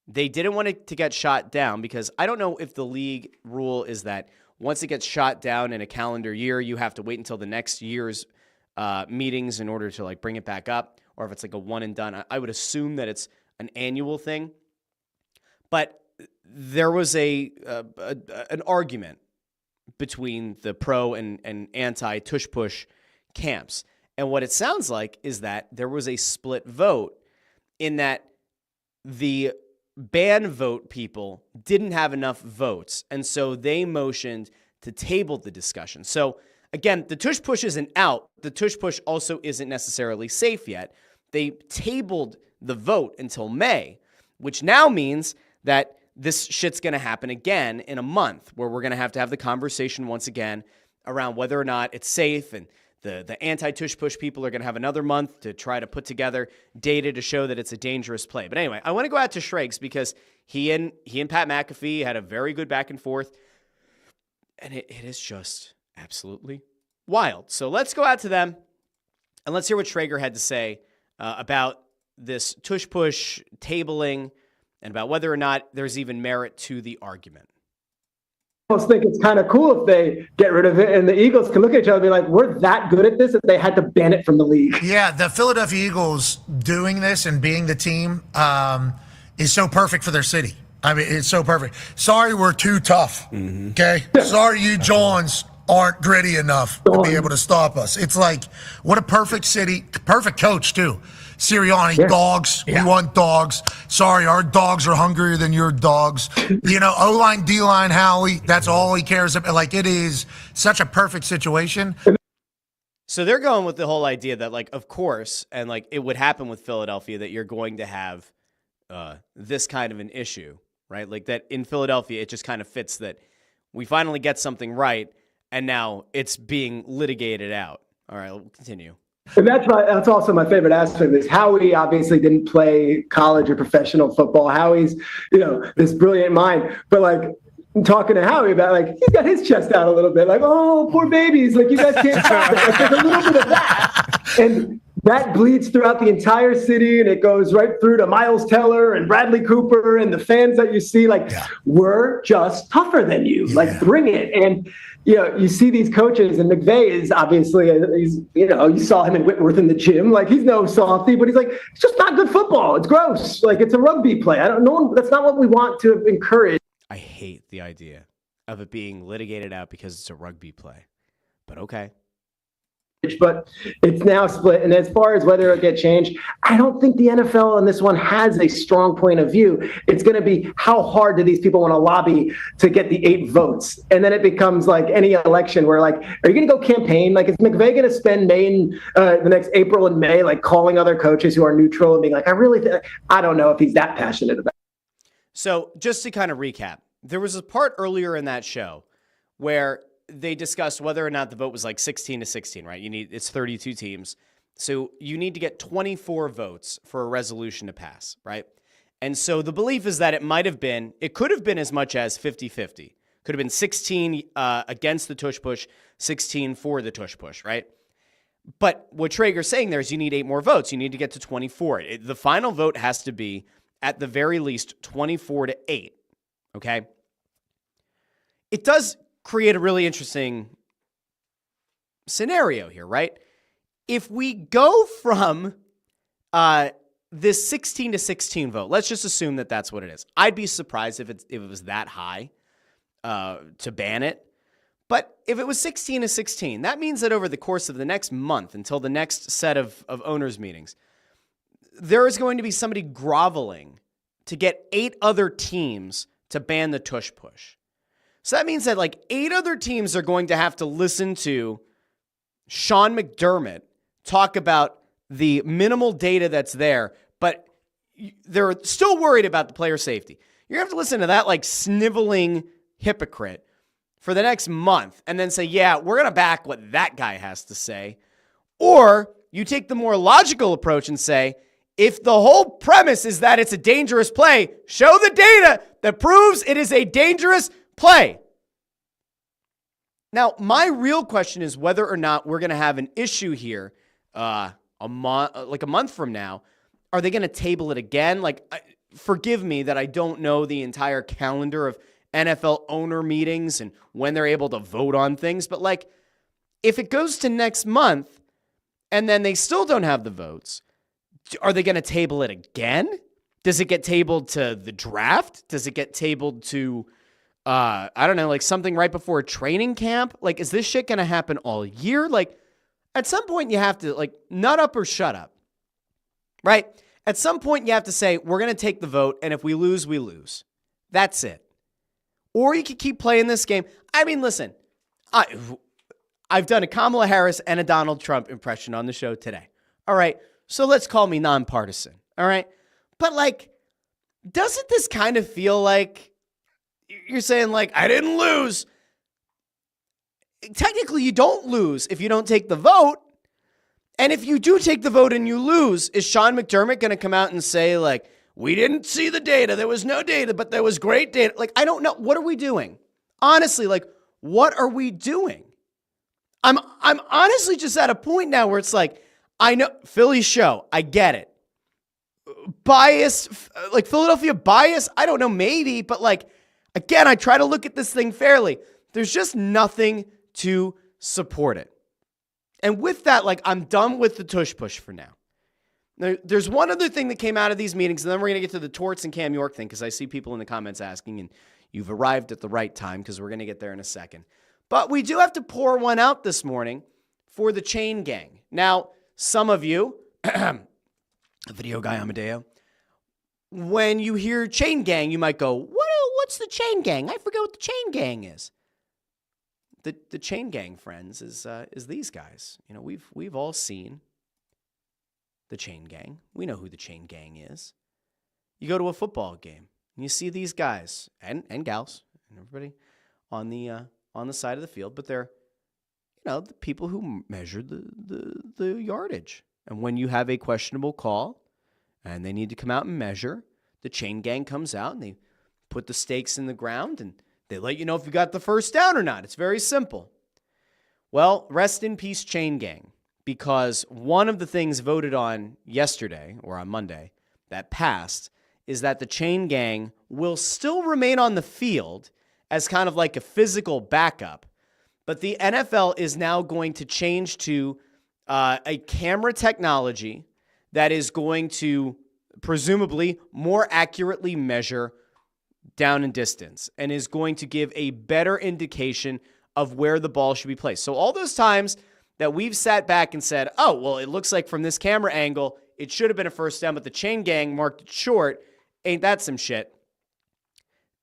They didn't want it to get shot down because I don't know if the league rule is that once it gets shot down in a calendar year, you have to wait until the next year's meetings in order to like bring it back up, or if it's like a one and done. I would assume that it's an annual thing. But there was an argument between the pro and anti tush push camps. And what it sounds like is that there was a split vote in that the ban vote people didn't have enough votes. And so they motioned to table the discussion. So again, the tush push isn't out. The tush push also isn't necessarily safe yet. They tabled the vote until May, which now means that this shit's going to happen again in a month where we're going to have the conversation once again around whether or not it's safe, and the anti-tush push people are going to have another month to try to put together data to show that it's a dangerous play. But anyway, I want to go out to Schrags because he and Pat McAfee had a very good back and forth, and it is just absolutely wild. So let's go out to them, and let's hear what Schrager had to say about this tush push tabling and about whether or not there's even merit to the argument. I almost think it's kind of cool if they get rid of it and the Eagles can look at each other and be like, we're that good at this that they had to ban it from the league. Yeah, the Philadelphia Eagles doing this and being the team is so perfect for their city. I mean, it's so perfect. Sorry, we're too tough. Okay? Sorry, you Johns aren't gritty enough to be able to stop us. It's like, what a perfect city, perfect coach, too. Sirianni, dogs. We want dogs. Sorry, our dogs are hungrier than your dogs. You know, O-line, D-line, Howie, that's all he cares about. Like, it is such a perfect situation. So they're going with the whole idea that, like, of course, and, like, it would happen with Philadelphia that you're going to have this kind of an issue, right? Like, that in Philadelphia, it just kind of fits that we finally get something right, and now it's being litigated out. All right, we'll continue. And that's also my favorite aspect is Howie obviously didn't play college or professional football. Howie's, this brilliant mind. But like talking to Howie about like he's got his chest out a little bit, like, oh, poor babies, like you guys can't stop it. Like, there's a little bit of that. And that bleeds throughout the entire city, and it goes right through to Miles Teller and Bradley Cooper and the fans that you see. Like, we're just tougher than you. Like, bring it. And you see these coaches, and McVay is obviously, you saw him in Whitworth in the gym. Like, he's no softy, but he's like, it's just not good football. It's gross. Like, it's a rugby play. That's not what we want to encourage. I hate the idea of it being litigated out because it's a rugby play, but okay. But it's now split. And as far as whether it'll get changed, I don't think the NFL on this one has a strong point of view. It's going to be how hard do these people want to lobby to get the 8 votes? And then it becomes like any election where, like, are you going to go campaign? Like, is McVay going to spend the next April and May, like, calling other coaches who are neutral and being like, I don't know if he's that passionate about it. So just to kind of recap, there was a part earlier in that show where they discussed whether or not the vote was like 16-16, right? It's 32 teams. So you need to get 24 votes for a resolution to pass, right? And so the belief is that it could have been as much as 50-50. Could have been 16 against the Tush Push, 16 for the Tush Push, right? But what Traeger's saying there is you need 8 more votes. You need to get to 24. The final vote has to be, at the very least, 24-8, okay? It does create a really interesting scenario here, right? If we go from this 16-16 vote, let's just assume that that's what it is. I'd be surprised if it was that high to ban it. But if it was 16-16, that means that over the course of the next month until the next set of owners' meetings, there is going to be somebody groveling to get 8 other teams to ban the Tush Push. So that means that like 8 other teams are going to have to listen to Sean McDermott talk about the minimal data that's there, but they're still worried about the player safety. You're going to have to listen to that like sniveling hypocrite for the next month and then say, yeah, we're going to back what that guy has to say. Or you take the more logical approach and say, if the whole premise is that it's a dangerous play, show the data that proves it is a dangerous play. Now, my real question is whether or not we're going to have an issue here a month from now. Are they going to table it again? Forgive me that I don't know the entire calendar of NFL owner meetings and when they're able to vote on things. But if it goes to next month and then they still don't have the votes, are they going to table it again? Does it get tabled to the draft? Does it get tabled to, I don't know, like something right before a training camp? Like, is this shit going to happen all year? Like, at some point you have to, nut up or shut up, right? At some point you have to say, we're going to take the vote, and if we lose, we lose. That's it. Or you could keep playing this game. I mean, listen, I've done a Kamala Harris and a Donald Trump impression on the show today. All right. So let's call me nonpartisan. All right. But doesn't this kind of feel like you're saying I didn't lose? Technically, you don't lose if you don't take the vote. And if you do take the vote and you lose, is Sean McDermott going to come out and say we didn't see the data. There was no data, but there was great data. I don't know. What are we doing? Honestly, what are we doing? I'm honestly just at a point now where it's I know Philly show. I get it. Bias, Philadelphia bias. I don't know, maybe, but again, I try to look at this thing fairly. There's just nothing to support it. And with that, I'm done with the Tush Push for now. There's one other thing that came out of these meetings, and then we're going to get to the Torts and Cam York thing because I see people in the comments asking, and you've arrived at the right time because we're going to get there in a second. But we do have to pour one out this morning for the chain gang. Now, some of you, video guy Amadeo, when you hear chain gang, you might go, what's the chain gang? I forget what the chain gang is. The chain gang, friends, is these guys. You know, we've all seen the chain gang. We know who the chain gang is. You go to a football game and you see these guys and gals and everybody on the side of the field, but they're, you know, the people who measure the yardage. And when you have a questionable call and they need to come out and measure, the chain gang comes out and they put the stakes in the ground and they let you know if you got the first down or not. It's very simple. Well, rest in peace, chain gang, because one of the things voted on yesterday or on Monday that passed is that the chain gang will still remain on the field as kind of like a physical backup, but the NFL is now going to change to a camera technology that is going to presumably more accurately measure down and distance and is going to give a better indication of where the ball should be placed. So all those times that we've sat back and said, oh, well, it looks like from this camera angle, it should have been a first down, but the chain gang marked it short. Ain't that some shit?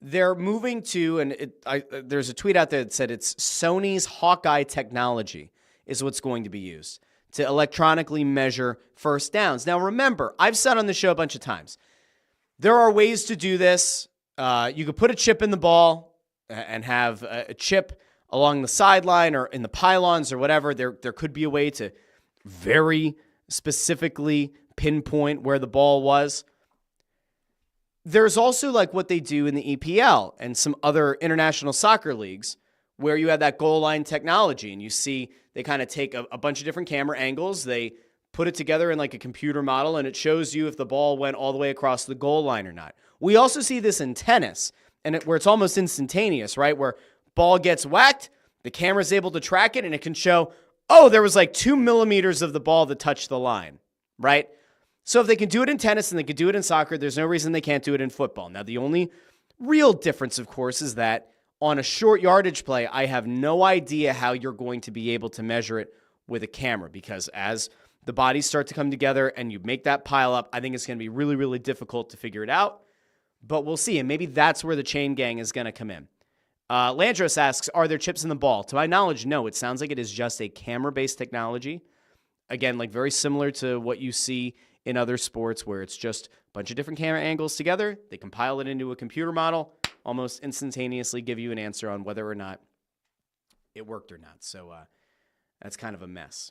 They're moving to, and there's a tweet out there that said it's Sony's Hawkeye technology is what's going to be used to electronically measure first downs. Now, remember, I've said on the show a bunch of times, there are ways to do this. You could put a chip in the ball and have a chip along the sideline or in the pylons or whatever. There could be a way to very specifically pinpoint where the ball was. There's also like what they do in the EPL and some other international soccer leagues where you have that goal line technology and you see they kind of take a bunch of different camera angles. They put it together in like a computer model and it shows you if the ball went all the way across the goal line or not. We also see this in tennis and where it's almost instantaneous, right? Where ball gets whacked, the camera's able to track it and it can show, oh, there was like 2 millimeters of the ball that touched the line, right? So if they can do it in tennis and they can do it in soccer, there's no reason they can't do it in football. Now, the only real difference, of course, is that on a short yardage play, I have no idea how you're going to be able to measure it with a camera because as the bodies start to come together and you make that pile up, I think it's going to be really, really difficult to figure it out. But we'll see, and maybe that's where the chain gang is going to come in. Landros asks, are there chips in the ball? To my knowledge, no. It sounds like it is just a camera-based technology. Again, like very similar to what you see in other sports where it's just a bunch of different camera angles together. They compile it into a computer model, almost instantaneously give you an answer on whether or not it worked or not. So that's kind of a mess.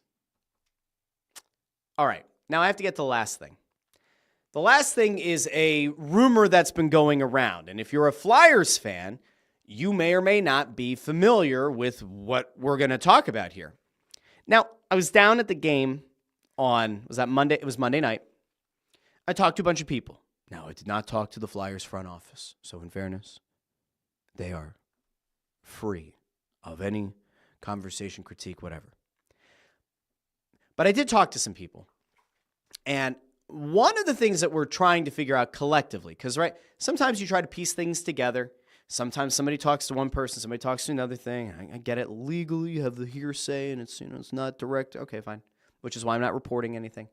All right, now I have to get to the last thing. The last thing is a rumor that's been going around. And if you're a Flyers fan, you may or may not be familiar with what we're going to talk about here. Now, I was down at the game was that Monday? It was Monday night. I talked to a bunch of people. Now, I did not talk to the Flyers front office. So in fairness, they are free of any conversation, critique, whatever. But I did talk to some people. And one of the things that we're trying to figure out collectively, because right, sometimes you try to piece things together. Sometimes somebody talks to one person, somebody talks to another thing. I get it. Legally, you have the hearsay, and it's it's not direct. Okay, fine. Which is why I'm not reporting anything.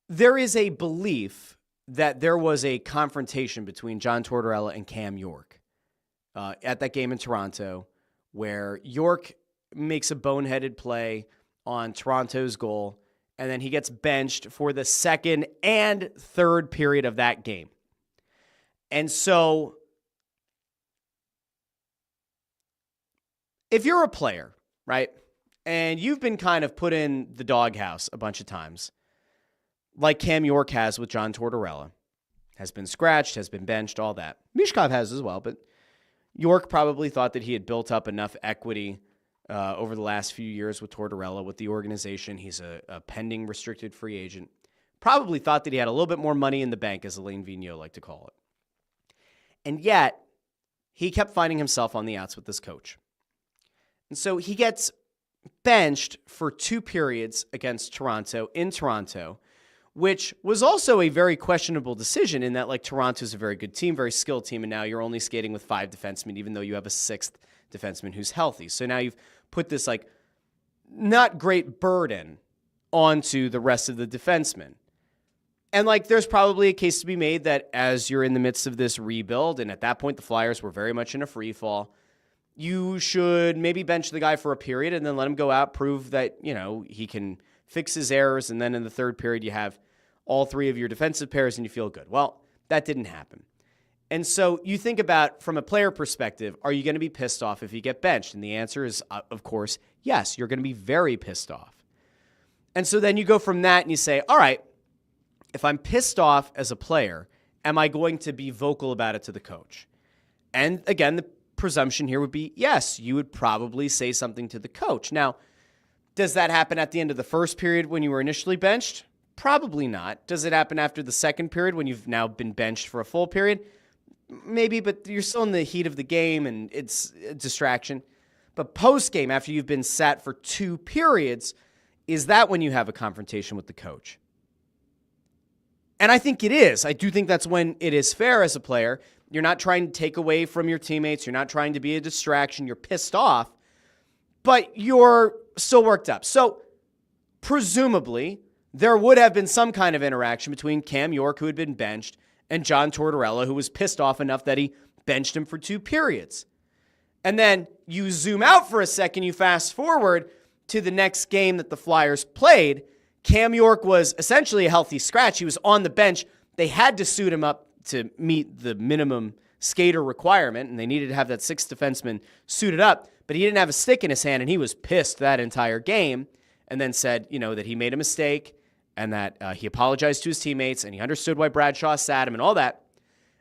There is a belief that there was a confrontation between John Tortorella and Cam York at that game in Toronto, where York makes a boneheaded play on Toronto's goal, and then he gets benched for the second and third period of that game. And so, if you're a player, right, and you've been kind of put in the doghouse a bunch of times, like Cam York has with John Tortorella, has been scratched, has been benched, all that. Mishkov has as well, but York probably thought that he had built up enough equity over the last few years with Tortorella, with the organization. He's a pending restricted free agent. Probably thought that he had a little bit more money in the bank, as Elaine Vigneault liked to call it. And yet, he kept finding himself on the outs with this coach. And so he gets benched for 2 periods against Toronto in Toronto, which was also a very questionable decision in that, like, Toronto's a very good team, very skilled team, and now you're only skating with 5 defensemen, even though you have a 6th defenseman who's healthy. So now you've put this, like, not great burden onto the rest of the defensemen. And, like, there's probably a case to be made that as you're in the midst of this rebuild, and at that point the Flyers were very much in a free fall, you should maybe bench the guy for a period and then let him go out, prove that, you know, he can fix his errors, and then in the third period you have all 3 of your defensive pairs and you feel good. Well, that didn't happen. And so you think about, from a player perspective, are you going to be pissed off if you get benched? And the answer is, of course, yes, you're going to be very pissed off. And so then you go from that and you say, all right, if I'm pissed off as a player, am I going to be vocal about it to the coach? And again, the presumption here would be, yes, you would probably say something to the coach. Now, does that happen at the end of the first period when you were initially benched? Probably not. Does it happen after the second period when you've now been benched for a full period? Maybe, but you're still in the heat of the game and it's a distraction. But post-game, after you've been sat for 2 periods, is that when you have a confrontation with the coach? And I think it is. I do think that's when it is fair as a player. You're not trying to take away from your teammates. You're not trying to be a distraction. You're pissed off, but you're still worked up. So presumably, there would have been some kind of interaction between Cam York, who had been benched, and John Tortorella, who was pissed off enough that he benched him for 2 periods. And then you zoom out for a second, you fast forward to the next game that the Flyers played. Cam York was essentially a healthy scratch. He was on the bench. They had to suit him up to meet the minimum skater requirement, and they needed to have that 6th defenseman suited up, but he didn't have a stick in his hand, and he was pissed that entire game, and then said, you know, that he made a mistake, and that he apologized to his teammates, and he understood why Bradshaw sat him and all that.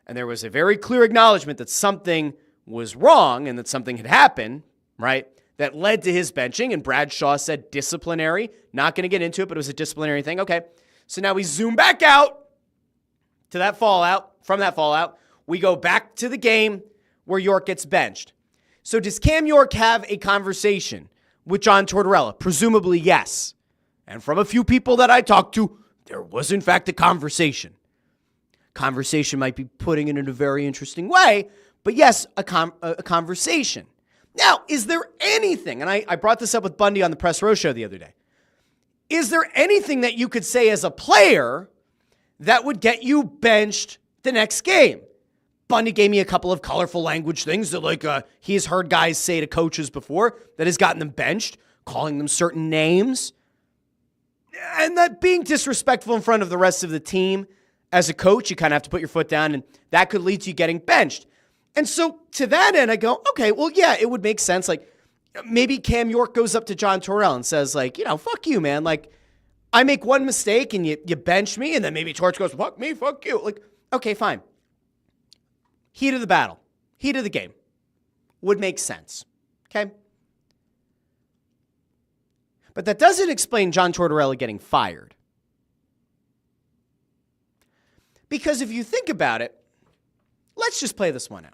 And there was a very clear acknowledgement that something was wrong and that something had happened, right, that led to his benching. And Bradshaw said disciplinary. Not going to get into it, but it was a disciplinary thing. Okay, so now we zoom back out to that fallout. From that fallout, we go back to the game where York gets benched. So does Cam York have a conversation with John Tortorella? Presumably, yes. And from a few people that I talked to, there was, in fact, a conversation. Conversation might be putting it in a very interesting way, but yes, a conversation. Now, is there anything, and I brought this up with Bundy on the Press Row show the other day, is there anything that you could say as a player that would get you benched the next game? Bundy gave me a couple of colorful language things that, like, he has heard guys say to coaches before that has gotten them benched, calling them certain names. And that being disrespectful in front of the rest of the team, as a coach, you kind of have to put your foot down, and that could lead to you getting benched. And so to that end, I go, okay, well, yeah, it would make sense. Like, maybe Cam York goes up to John Tortorella and says, like, you know, fuck you, man. Like, I make one mistake and you bench me, and then maybe Torts goes, fuck me, fuck you. Like, okay, fine. Heat of the battle, heat of the game would make sense, okay? But that doesn't explain John Tortorella getting fired. Because if you think about it, let's just play this one out.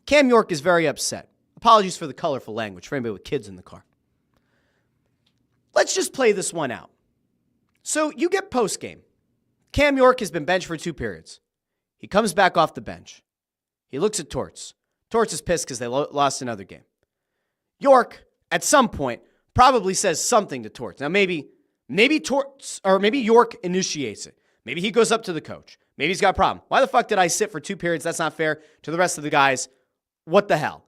Cam York is very upset. Apologies for the colorful language for anybody with kids in the car. Let's just play this one out. So you get post-game. Cam York has been benched for 2 periods. He comes back off the bench. He looks at Torts. Torts is pissed because they lost another game. York, at some point, probably says something to Torts. Now, maybe Torts, or maybe York initiates it. Maybe he goes up to the coach. Maybe he's got a problem. Why the fuck did I sit for 2 periods? That's not fair to the rest of the guys. What the hell?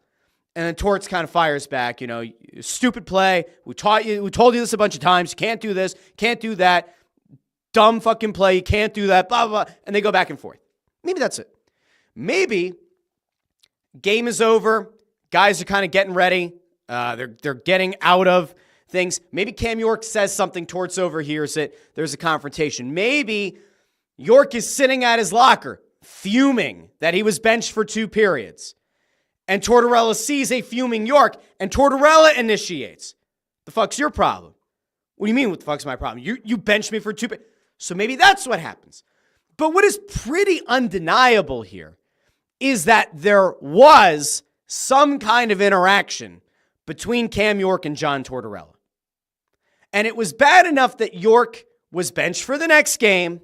And then Torts kind of fires back, you know, stupid play. We told you this a bunch of times. You can't do this, can't do that. Dumb fucking play. You can't do that, blah, blah, blah. And they go back and forth. Maybe that's it. Maybe game is over. Guys are kind of getting ready. They're getting out of things. Maybe Cam York says something, Torts overhears it. There's a confrontation. Maybe York is sitting at his locker, fuming that he was benched for 2 periods. And Tortorella sees a fuming York, and Tortorella initiates. The fuck's your problem? What do you mean, what the fuck's my problem? You benched me for 2 periods. So maybe that's what happens. But what is pretty undeniable here is that there was some kind of interaction between Cam York and John Tortorella. And it was bad enough that York was benched for the next game,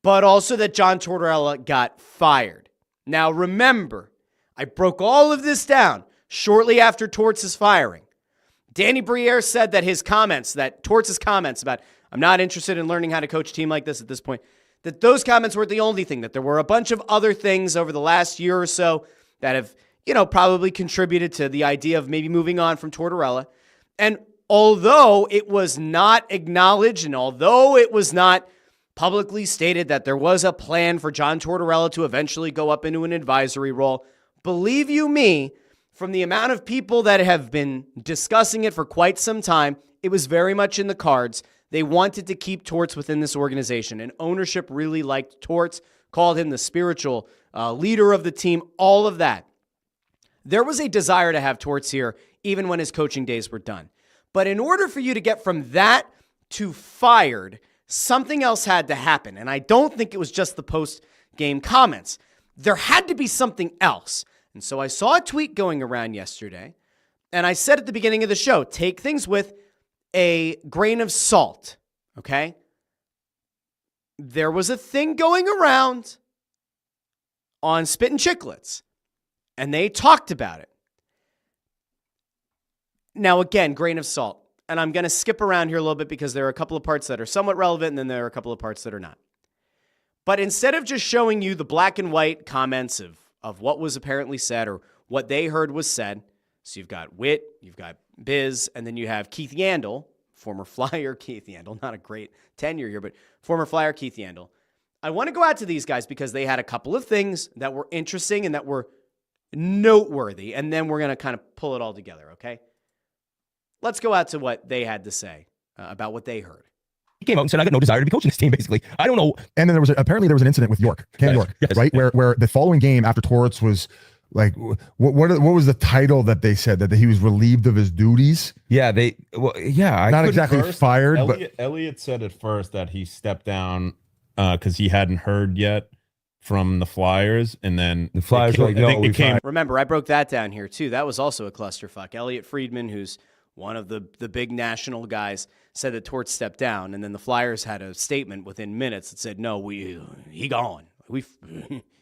but also that John Tortorella got fired. Now remember, I broke all of this down shortly after Torts' firing. Danny Briere said that Torts' comments about, I'm not interested in learning how to coach a team like this at this point, that those comments weren't the only thing, that there were a bunch of other things over the last year or so that have, probably contributed to the idea of maybe moving on from Tortorella. And although it was not acknowledged and although it was not publicly stated that there was a plan for John Tortorella to eventually go up into an advisory role, believe you me, from the amount of people that have been discussing it for quite some time, it was very much in the cards. They wanted to keep Torts within this organization, and ownership really liked Torts, called him the spiritual leader of the team, all of that. There was a desire to have Torts here, even when his coaching days were done. But in order for you to get from that to fired, something else had to happen. And I don't think it was just the post-game comments. There had to be something else. And so I saw a tweet going around yesterday, and I said at the beginning of the show, take things with a grain of salt, okay? There was a thing going around on Spit and Chicklets, and they talked about it. Now, again, grain of salt. And I'm going to skip around here a little bit because there are a couple of parts that are somewhat relevant, and then there are a couple of parts that are not. But instead of just showing you the black and white comments of what was apparently said or what they heard was said, so you've got Witt, you've got Biz, and then you have Keith Yandel, former Flyer Keith Yandel, not a great tenure here, but former Flyer Keith Yandel. I want to go out to these guys because they had a couple of things that were interesting and that were noteworthy, and then we're going to kind of pull it all together, okay? Let's go out to what they had to say about what they heard. He came out and said, I got no desire to be coaching this team, basically. I don't know. And then apparently there was an incident with York, Cam York, yes, right? Where the following game after Torts was like, what was the title that they said that he was relieved of his duties? Yeah, not exactly fired, but Elliot said at first that he stepped down because he hadn't heard yet from the Flyers, and then the Flyers were like, no, we came. Remember, I broke that down here too. That was also a clusterfuck. Elliot Friedman, who's one of the big national guys, said that Torts stepped down, and then the Flyers had a statement within minutes that said, "No, he gone.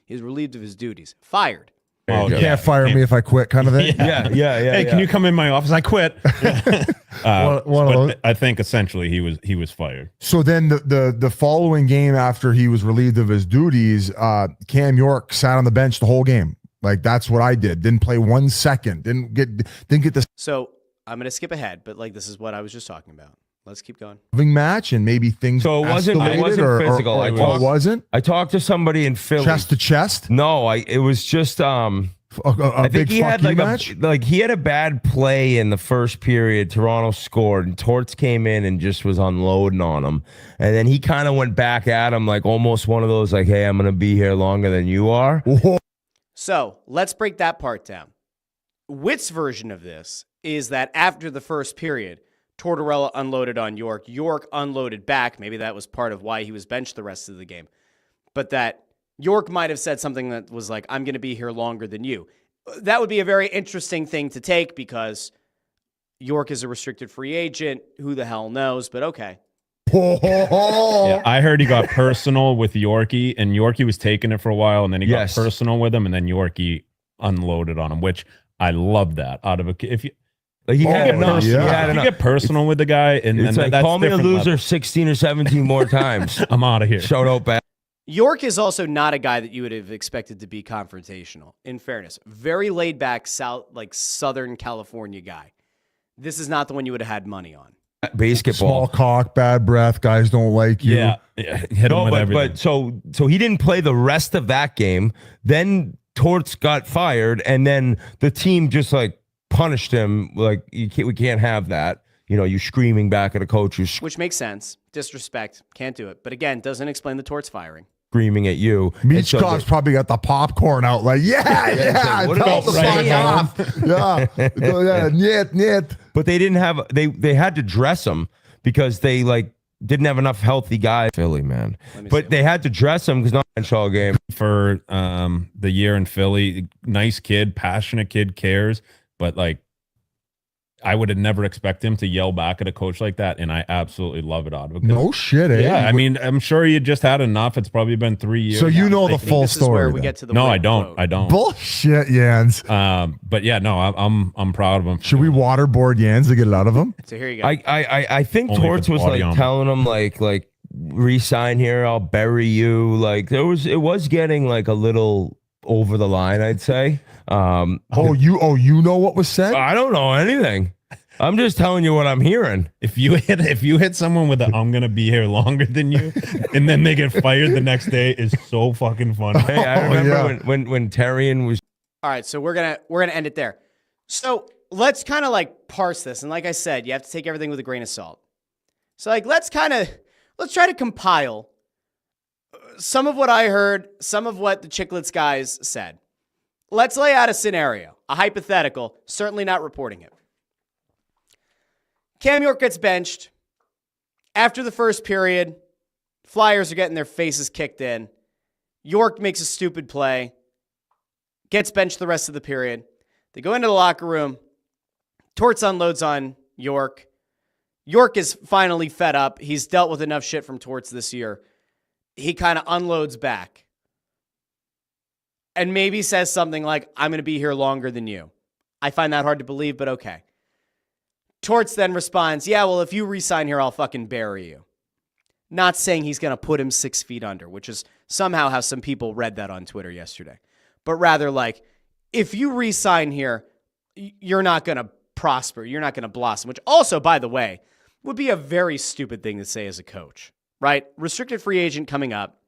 He's relieved of his duties, fired." Oh, you can't fire me if I quit, kind of thing. Yeah. Hey, can you come in my office? I quit. But I think essentially he was fired. So then the following game after he was relieved of his duties, Cam York sat on the bench the whole game. Like, that's what I did. Didn't play 1 second. Didn't get the. So I'm gonna skip ahead, but this is what I was just talking about. Let's keep going. Match, and maybe things. So it wasn't physical. It wasn't. I talked to somebody in Philly. Chest to chest. No, it was just I think he had he had a bad play in the first period. Toronto scored, and Torts came in and just was unloading on him. And then he kind of went back at him, like almost one of those, like, "Hey, I'm gonna be here longer than you are." So let's break that part down. Witt's version of this is that after the first period, Tortorella unloaded on York. York unloaded back. Maybe that was part of why he was benched the rest of the game. But that York might have said something that was like, "I'm going to be here longer than you." That would be a very interesting thing to take because York is a restricted free agent. Who the hell knows? But okay. Yeah, I heard he got personal with Yorkie, and Yorkie was taking it for a while, and then he got personal with him, and then Yorkie unloaded on him, which I love that. Out of if you. Like, you get personal with the guy, and it's then like, call me a loser level. 16 or 17 more times. I'm out of here. Shout out back. York is also not a guy that you would have expected to be confrontational. In fairness, very laid back, Southern California guy. This is not the one you would have had money on. Basketball. Small cock, bad breath. Guys don't like you. Yeah. Hit him with everything. But so he didn't play the rest of that game. Then Torts got fired, and then the team just punished him. Like, we can't have that. You screaming back at a coach which makes sense. Disrespect. Can't do it. But again, doesn't explain the Torts firing. Screaming at you. Meachcock's probably got the popcorn out. Like, yeah. What about Niet. But they didn't have. They had to dress him because they didn't have enough healthy guys. Philly, man. But they had to dress him because not bench all game for the year in Philly. Nice kid, passionate kid, cares, but I would have never expected him to yell back at a coach like that, and I absolutely love it out of him. No shit, eh? Yeah, I mean, I'm sure you just had enough. It's probably been 3 years. So you know the I think full this story. is where we then. get to the No, win I don't. quote. I don't. Bullshit, Jans. But yeah, no, I'm proud of him. Should we waterboard Jans to get it out of him? So here you go. I think Only if Torts it's was body like armor. telling him like resign here, I'll bury you. Like it was getting like a little over the line, I'd say. You know what was said? I don't know anything. I'm just telling you what I'm hearing. If you hit someone with a "I'm gonna be here longer than you," and then they get fired the next day, is so fucking funny. Hey, I remember when Terrian was. All right, so we're gonna end it there. So let's kind of like parse this, and like I said, you have to take everything with a grain of salt. So like let's try to compile some of what I heard, some of what the Chicklets guys said. Let's lay out a scenario, a hypothetical, certainly not reporting it. Cam York gets benched. After the first period, Flyers are getting their faces kicked in. York makes a stupid play, gets benched the rest of the period. They go into the locker room. Torts unloads on York. York is finally fed up. He's dealt with enough shit from Torts this year. He kind of unloads back and maybe says something like, I'm going to be here longer than you. I find that hard to believe, but okay. Torts then responds, yeah, well, if you re-sign here, I'll fucking bury you. Not saying he's going to put him 6 feet under, which is somehow how some people read that on Twitter yesterday. But rather like, if you re-sign here, you're not going to prosper. You're not going to blossom, which also, by the way, would be a very stupid thing to say as a coach, right? Restricted free agent coming up.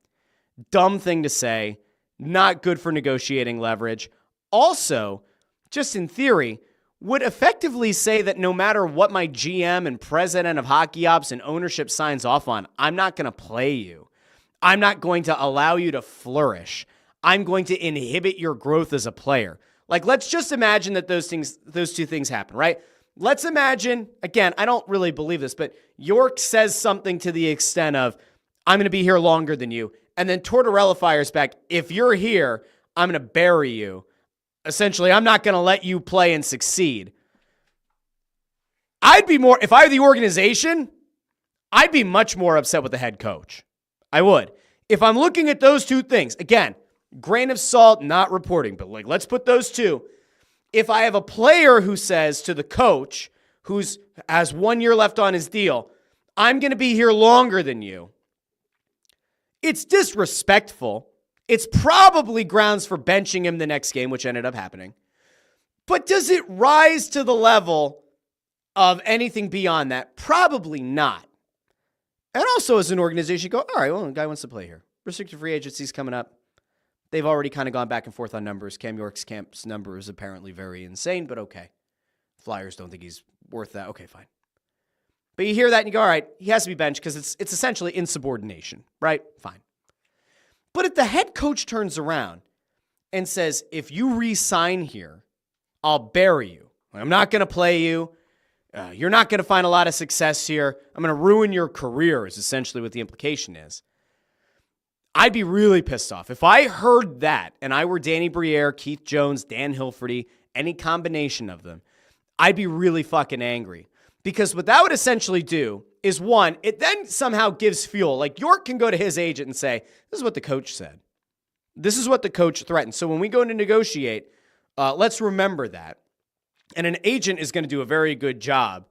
Dumb thing to say. Not good for negotiating leverage. Also, just in theory, would effectively say that no matter what my GM and president of hockey ops and ownership signs off on, I'm not going to play you. I'm not going to allow you to flourish. I'm going to inhibit your growth as a player. Like, let's just imagine that those two things happen, right? Let's imagine, again, I don't really believe this, but York says something to the extent of, I'm going to be here longer than you. And then Tortorella fires back, if you're here, I'm going to bury you. Essentially, I'm not going to let you play and succeed. If I were the organization, I'd be much more upset with the head coach. I would. If I'm looking at those two things, again, grain of salt, not reporting, but like, let's put those two. If I have a player who says to the coach, has 1 year left on his deal, I'm going to be here longer than you. It's disrespectful. It's probably grounds for benching him the next game, which ended up happening. But does it rise to the level of anything beyond that? Probably not. And also as an organization, you go, all right, well, the guy wants to play here. Restricted free agency's coming up. They've already kind of gone back and forth on numbers. Cam York's camp's number is apparently very insane, but okay. Flyers don't think he's worth that. Okay, fine. But you hear that and you go, all right, he has to be benched because it's essentially insubordination, right? Fine. But if the head coach turns around and says, if you re-sign here, I'll bury you. I'm not going to play you. You're not going to find a lot of success here. I'm going to ruin your career is essentially what the implication is. I'd be really pissed off. If I heard that and I were Danny Briere, Keith Jones, Dan Hilferty, any combination of them, I'd be really fucking angry. Because what that would essentially do is, one, it then somehow gives fuel. Like York can go to his agent and say, this is what the coach said. This is what the coach threatened. So when we go to negotiate, let's remember that. And an agent is going to do a very good job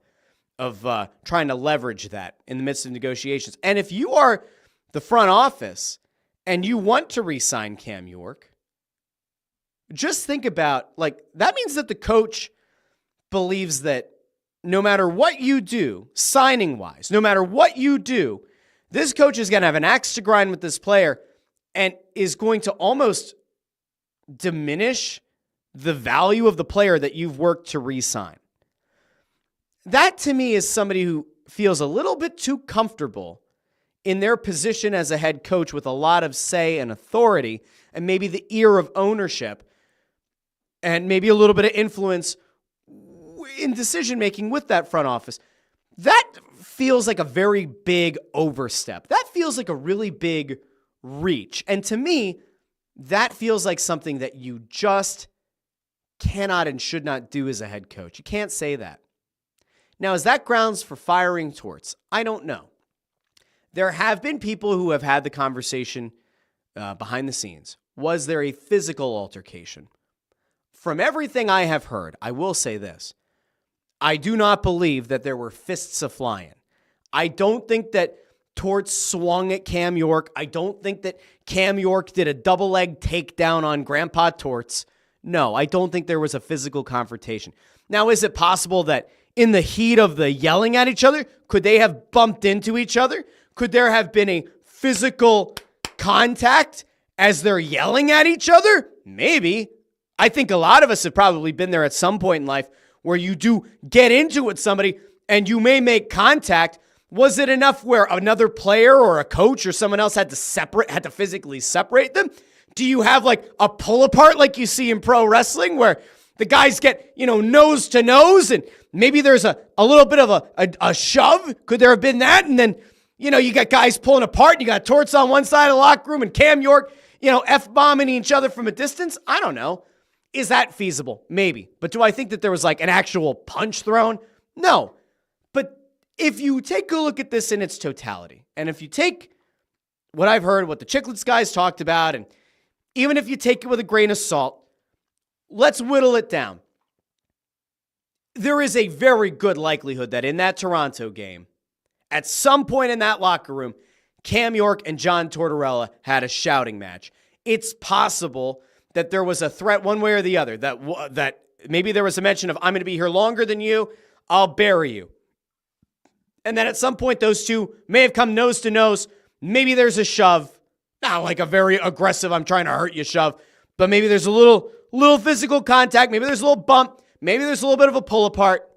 of trying to leverage that in the midst of negotiations. And if you are the front office and you want to re-sign Cam York, just think about, like, that means that the coach believes that no matter what you do, signing-wise, no matter what you do, this coach is going to have an axe to grind with this player and is going to almost diminish the value of the player that you've worked to re-sign. That, to me, is somebody who feels a little bit too comfortable in their position as a head coach with a lot of say and authority and maybe the ear of ownership and maybe a little bit of influence in decision-making with that front office. That feels like a very big overstep. That feels like a really big reach. And to me, that feels like something that you just cannot and should not do as a head coach. You can't say that. Now, is that grounds for firing Torts? I don't know. There have been people who have had the conversation behind the scenes. Was there a physical altercation? From everything I have heard, I will say this. I do not believe that there were fists a-flying. I don't think that Torts swung at Cam York. I don't think that Cam York did a double-leg takedown on Grandpa Torts. No, I don't think there was a physical confrontation. Now, is it possible that in the heat of the yelling at each other, could they have bumped into each other? Could there have been a physical contact as they're yelling at each other? Maybe. I think a lot of us have probably been there at some point in life where you do get into it with somebody and you may make contact. Was it enough where another player or a coach or someone else had to physically separate them? Do you have like a pull apart like you see in pro wrestling where the guys get, nose to nose and maybe there's a little bit of a shove? Could there have been that? And then, you got guys pulling apart and you got Torts on one side of the locker room and Cam York, F-bombing each other from a distance? I don't know. Is that feasible? Maybe. But do I think that there was like an actual punch thrown? No. But if you take a look at this in its totality, and if you take what I've heard, what the Chicklets guys talked about, and even if you take it with a grain of salt, let's whittle it down. There is a very good likelihood that in that Toronto game, at some point in that locker room, Cam York and John Tortorella had a shouting match. It's possible that there was a threat one way or the other, that maybe there was a mention of, I'm going to be here longer than you, I'll bury you. And then at some point, those two may have come nose to nose. Maybe there's a shove, not like a very aggressive, I'm trying to hurt you shove, but maybe there's a little physical contact. Maybe there's a little bump. Maybe there's a little bit of a pull apart.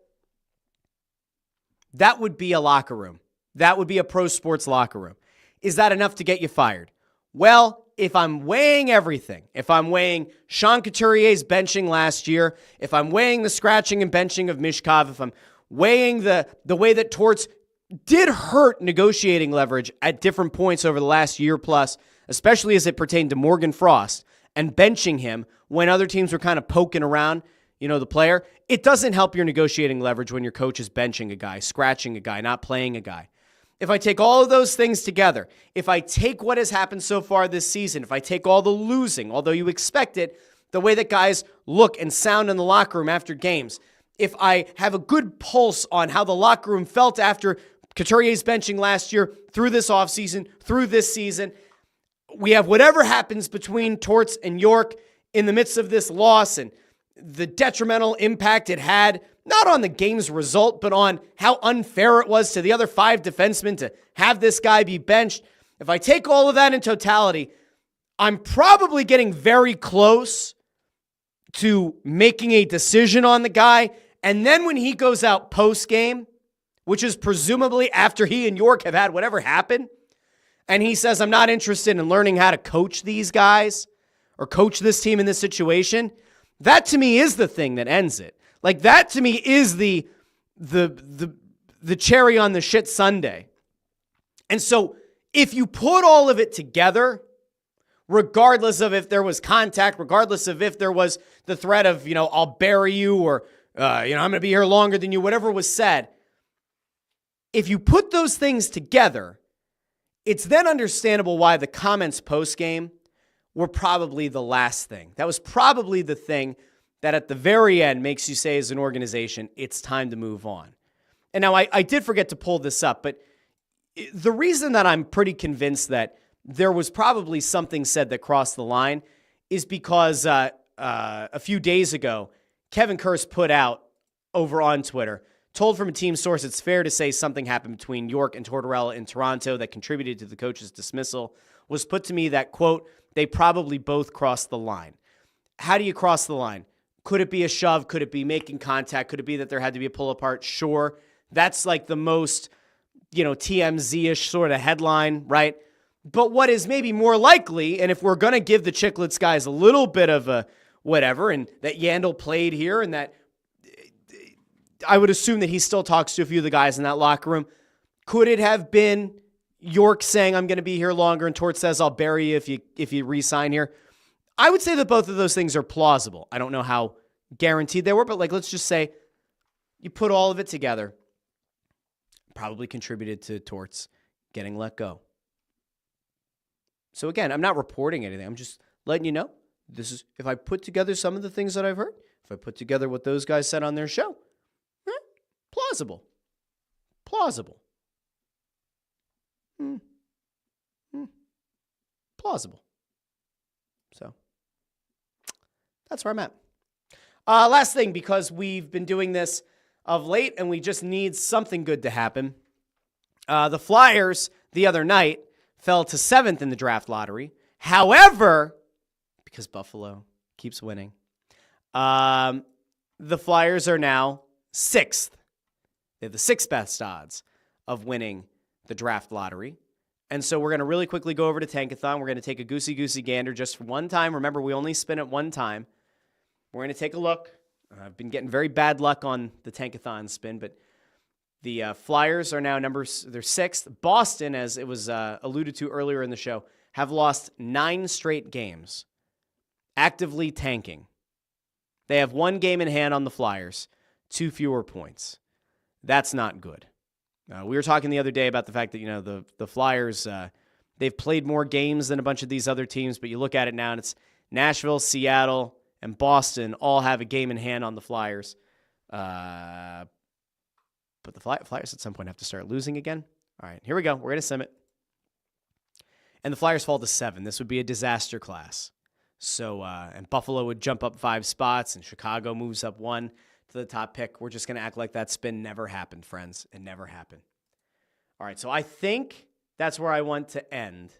That would be a locker room. That would be a pro sports locker room. Is that enough to get you fired? Well, if I'm weighing everything, if I'm weighing Sean Couturier's benching last year, if I'm weighing the scratching and benching of Mishkov, if I'm weighing the way that Torts did hurt negotiating leverage at different points over the last year plus, especially as it pertained to Morgan Frost, and benching him when other teams were kind of poking around, the player, it doesn't help your negotiating leverage when your coach is benching a guy, scratching a guy, not playing a guy. If I take all of those things together, if I take what has happened so far this season, if I take all the losing, although you expect it, the way that guys look and sound in the locker room after games, if I have a good pulse on how the locker room felt after Couturier's benching last year, through this offseason, through this season, we have whatever happens between Torts and York in the midst of this loss and the detrimental impact it had, not on the game's result, but on how unfair it was to the other 5 defensemen to have this guy be benched. If I take all of that in totality, I'm probably getting very close to making a decision on the guy. And then when he goes out post-game, which is presumably after he and York have had whatever happened, and he says, I'm not interested in learning how to coach these guys or coach this team in this situation, that to me is the thing that ends it. Like that to me is the cherry on the shit sundae. And so if you put all of it together, regardless of if there was contact, regardless of if there was the threat of, I'll bury you or, I'm going to be here longer than you, whatever was said, if you put those things together, it's then understandable why the comments post-game were probably the last thing. That was probably the thing that at the very end makes you say as an organization, it's time to move on. And now I did forget to pull this up, but the reason that I'm pretty convinced that there was probably something said that crossed the line is because a few days ago, Kevin Kurz put out over on Twitter, told from a team source it's fair to say something happened between York and Tortorella in Toronto that contributed to the coach's dismissal. Was put to me that, quote, they probably both crossed the line. How do you cross the line? Could it be a shove? Could it be making contact? Could it be that there had to be a pull apart? Sure. That's like the most, TMZ-ish sort of headline, right? But what is maybe more likely, and if we're going to give the Chicklets guys a little bit of a whatever, and that Yandel played here, and that I would assume that he still talks to a few of the guys in that locker room, could it have been York saying, I'm going to be here longer, and Torts says, I'll bury you if you re-sign here? I would say that both of those things are plausible. I don't know how guaranteed they were, but let's just say you put all of it together. Probably contributed to Torts getting let go. So again, I'm not reporting anything. I'm just letting you know. This is, if I put together some of the things that I've heard, if I put together what those guys said on their show, plausible. Plausible. So that's where I'm at. Last thing, because we've been doing this of late and we just need something good to happen. The Flyers the other night fell to 7th in the draft lottery. However, because Buffalo keeps winning, the Flyers are now 6th. They have the 6th best odds of winning the draft lottery. And so we're going to really quickly go over to Tankathon. We're going to take a goosey gander just for one time. Remember, we only spin it one time. We're going to take a look. I've been getting very bad luck on the Tankathon spin, but the Flyers are now they're 6th. Boston, as it was alluded to earlier in the show, have lost 9 straight games, actively tanking. They have 1 game in hand on the Flyers, 2 fewer points. That's not good. We were talking the other day about the fact that, the Flyers, they've played more games than a bunch of these other teams, but you look at it now and it's Nashville, Seattle, and Boston all have a game in hand on the Flyers. But the Flyers at some point have to start losing again. All right, here we go. We're going to sim it. And the Flyers fall to 7. This would be a disaster class. So, and Buffalo would jump up 5 spots, and Chicago moves up 1 to the top pick. We're just going to act like that spin never happened, friends. It never happened. All right, so I think that's where I want to end.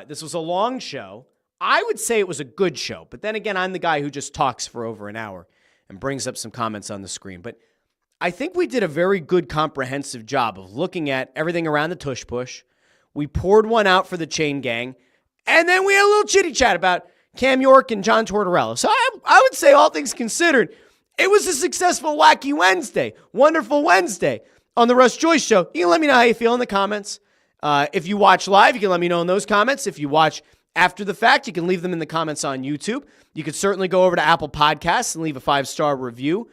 This was a long show. I would say it was a good show, but then again, I'm the guy who just talks for over an hour and brings up some comments on the screen. But I think we did a very good comprehensive job of looking at everything around the Tush Push. We poured one out for the Chain Gang, and then we had a little chitty chat about Cam York and John Tortorella. So I would say, all things considered, it was a successful Wacky Wednesday, wonderful Wednesday on the Russ Joy Show. You can let me know how you feel in the comments. If you watch live, you can let me know in those comments. If you watch after the fact, you can leave them in the comments on YouTube. You could certainly go over to Apple Podcasts and leave a 5-star review.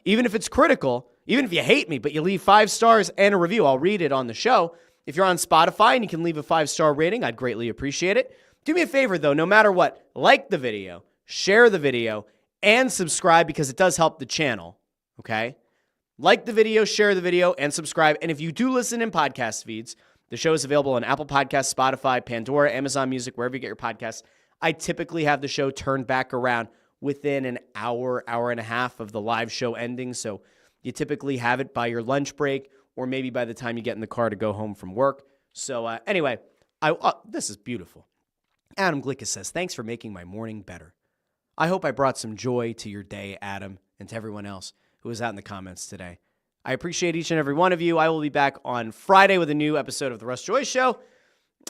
Even if it's critical, even if you hate me, but you leave 5 stars and a review, I'll read it on the show. If you're on Spotify and you can leave a 5-star rating, I'd greatly appreciate it. Do me a favor, though, no matter what, like the video, share the video, and subscribe because it does help the channel, okay? Like the video, share the video, and subscribe. And if you do listen in podcast feeds, the show is available on Apple Podcasts, Spotify, Pandora, Amazon Music, wherever you get your podcasts. I typically have the show turned back around within an hour and a half of the live show ending. So you typically have it by your lunch break or maybe by the time you get in the car to go home from work. So anyway, this is beautiful. Adam Glicka says, thanks for making my morning better. I hope I brought some joy to your day, Adam, and to everyone else who was out in the comments today. I appreciate each and every one of you. I will be back on Friday with a new episode of The Russ Joy Show.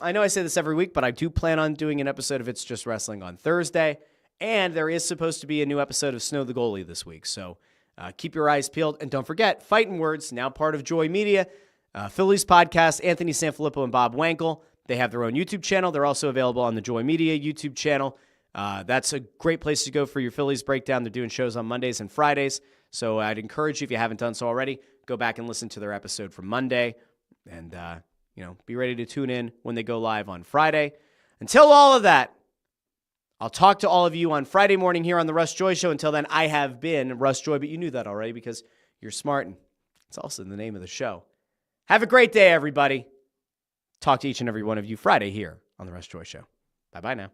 I know I say this every week, but I do plan on doing an episode of It's Just Wrestling on Thursday. And there is supposed to be a new episode of Snow the Goalie this week. So keep your eyes peeled. And don't forget, Phightin Words, now part of Joy Media, Phillies podcast, Anthony Sanfilippo and Bob Wankel. They have their own YouTube channel. They're also available on the Joy Media YouTube channel. That's a great place to go for your Phillies breakdown. They're doing shows on Mondays and Fridays. So I'd encourage you, if you haven't done so already, go back and listen to their episode from Monday and, be ready to tune in when they go live on Friday. Until all of that, I'll talk to all of you on Friday morning here on the Russ Joy Show. Until then, I have been Russ Joy, but you knew that already because you're smart and it's also the name of the show. Have a great day, everybody. Talk to each and every one of you Friday here on the Russ Joy Show. Bye-bye now.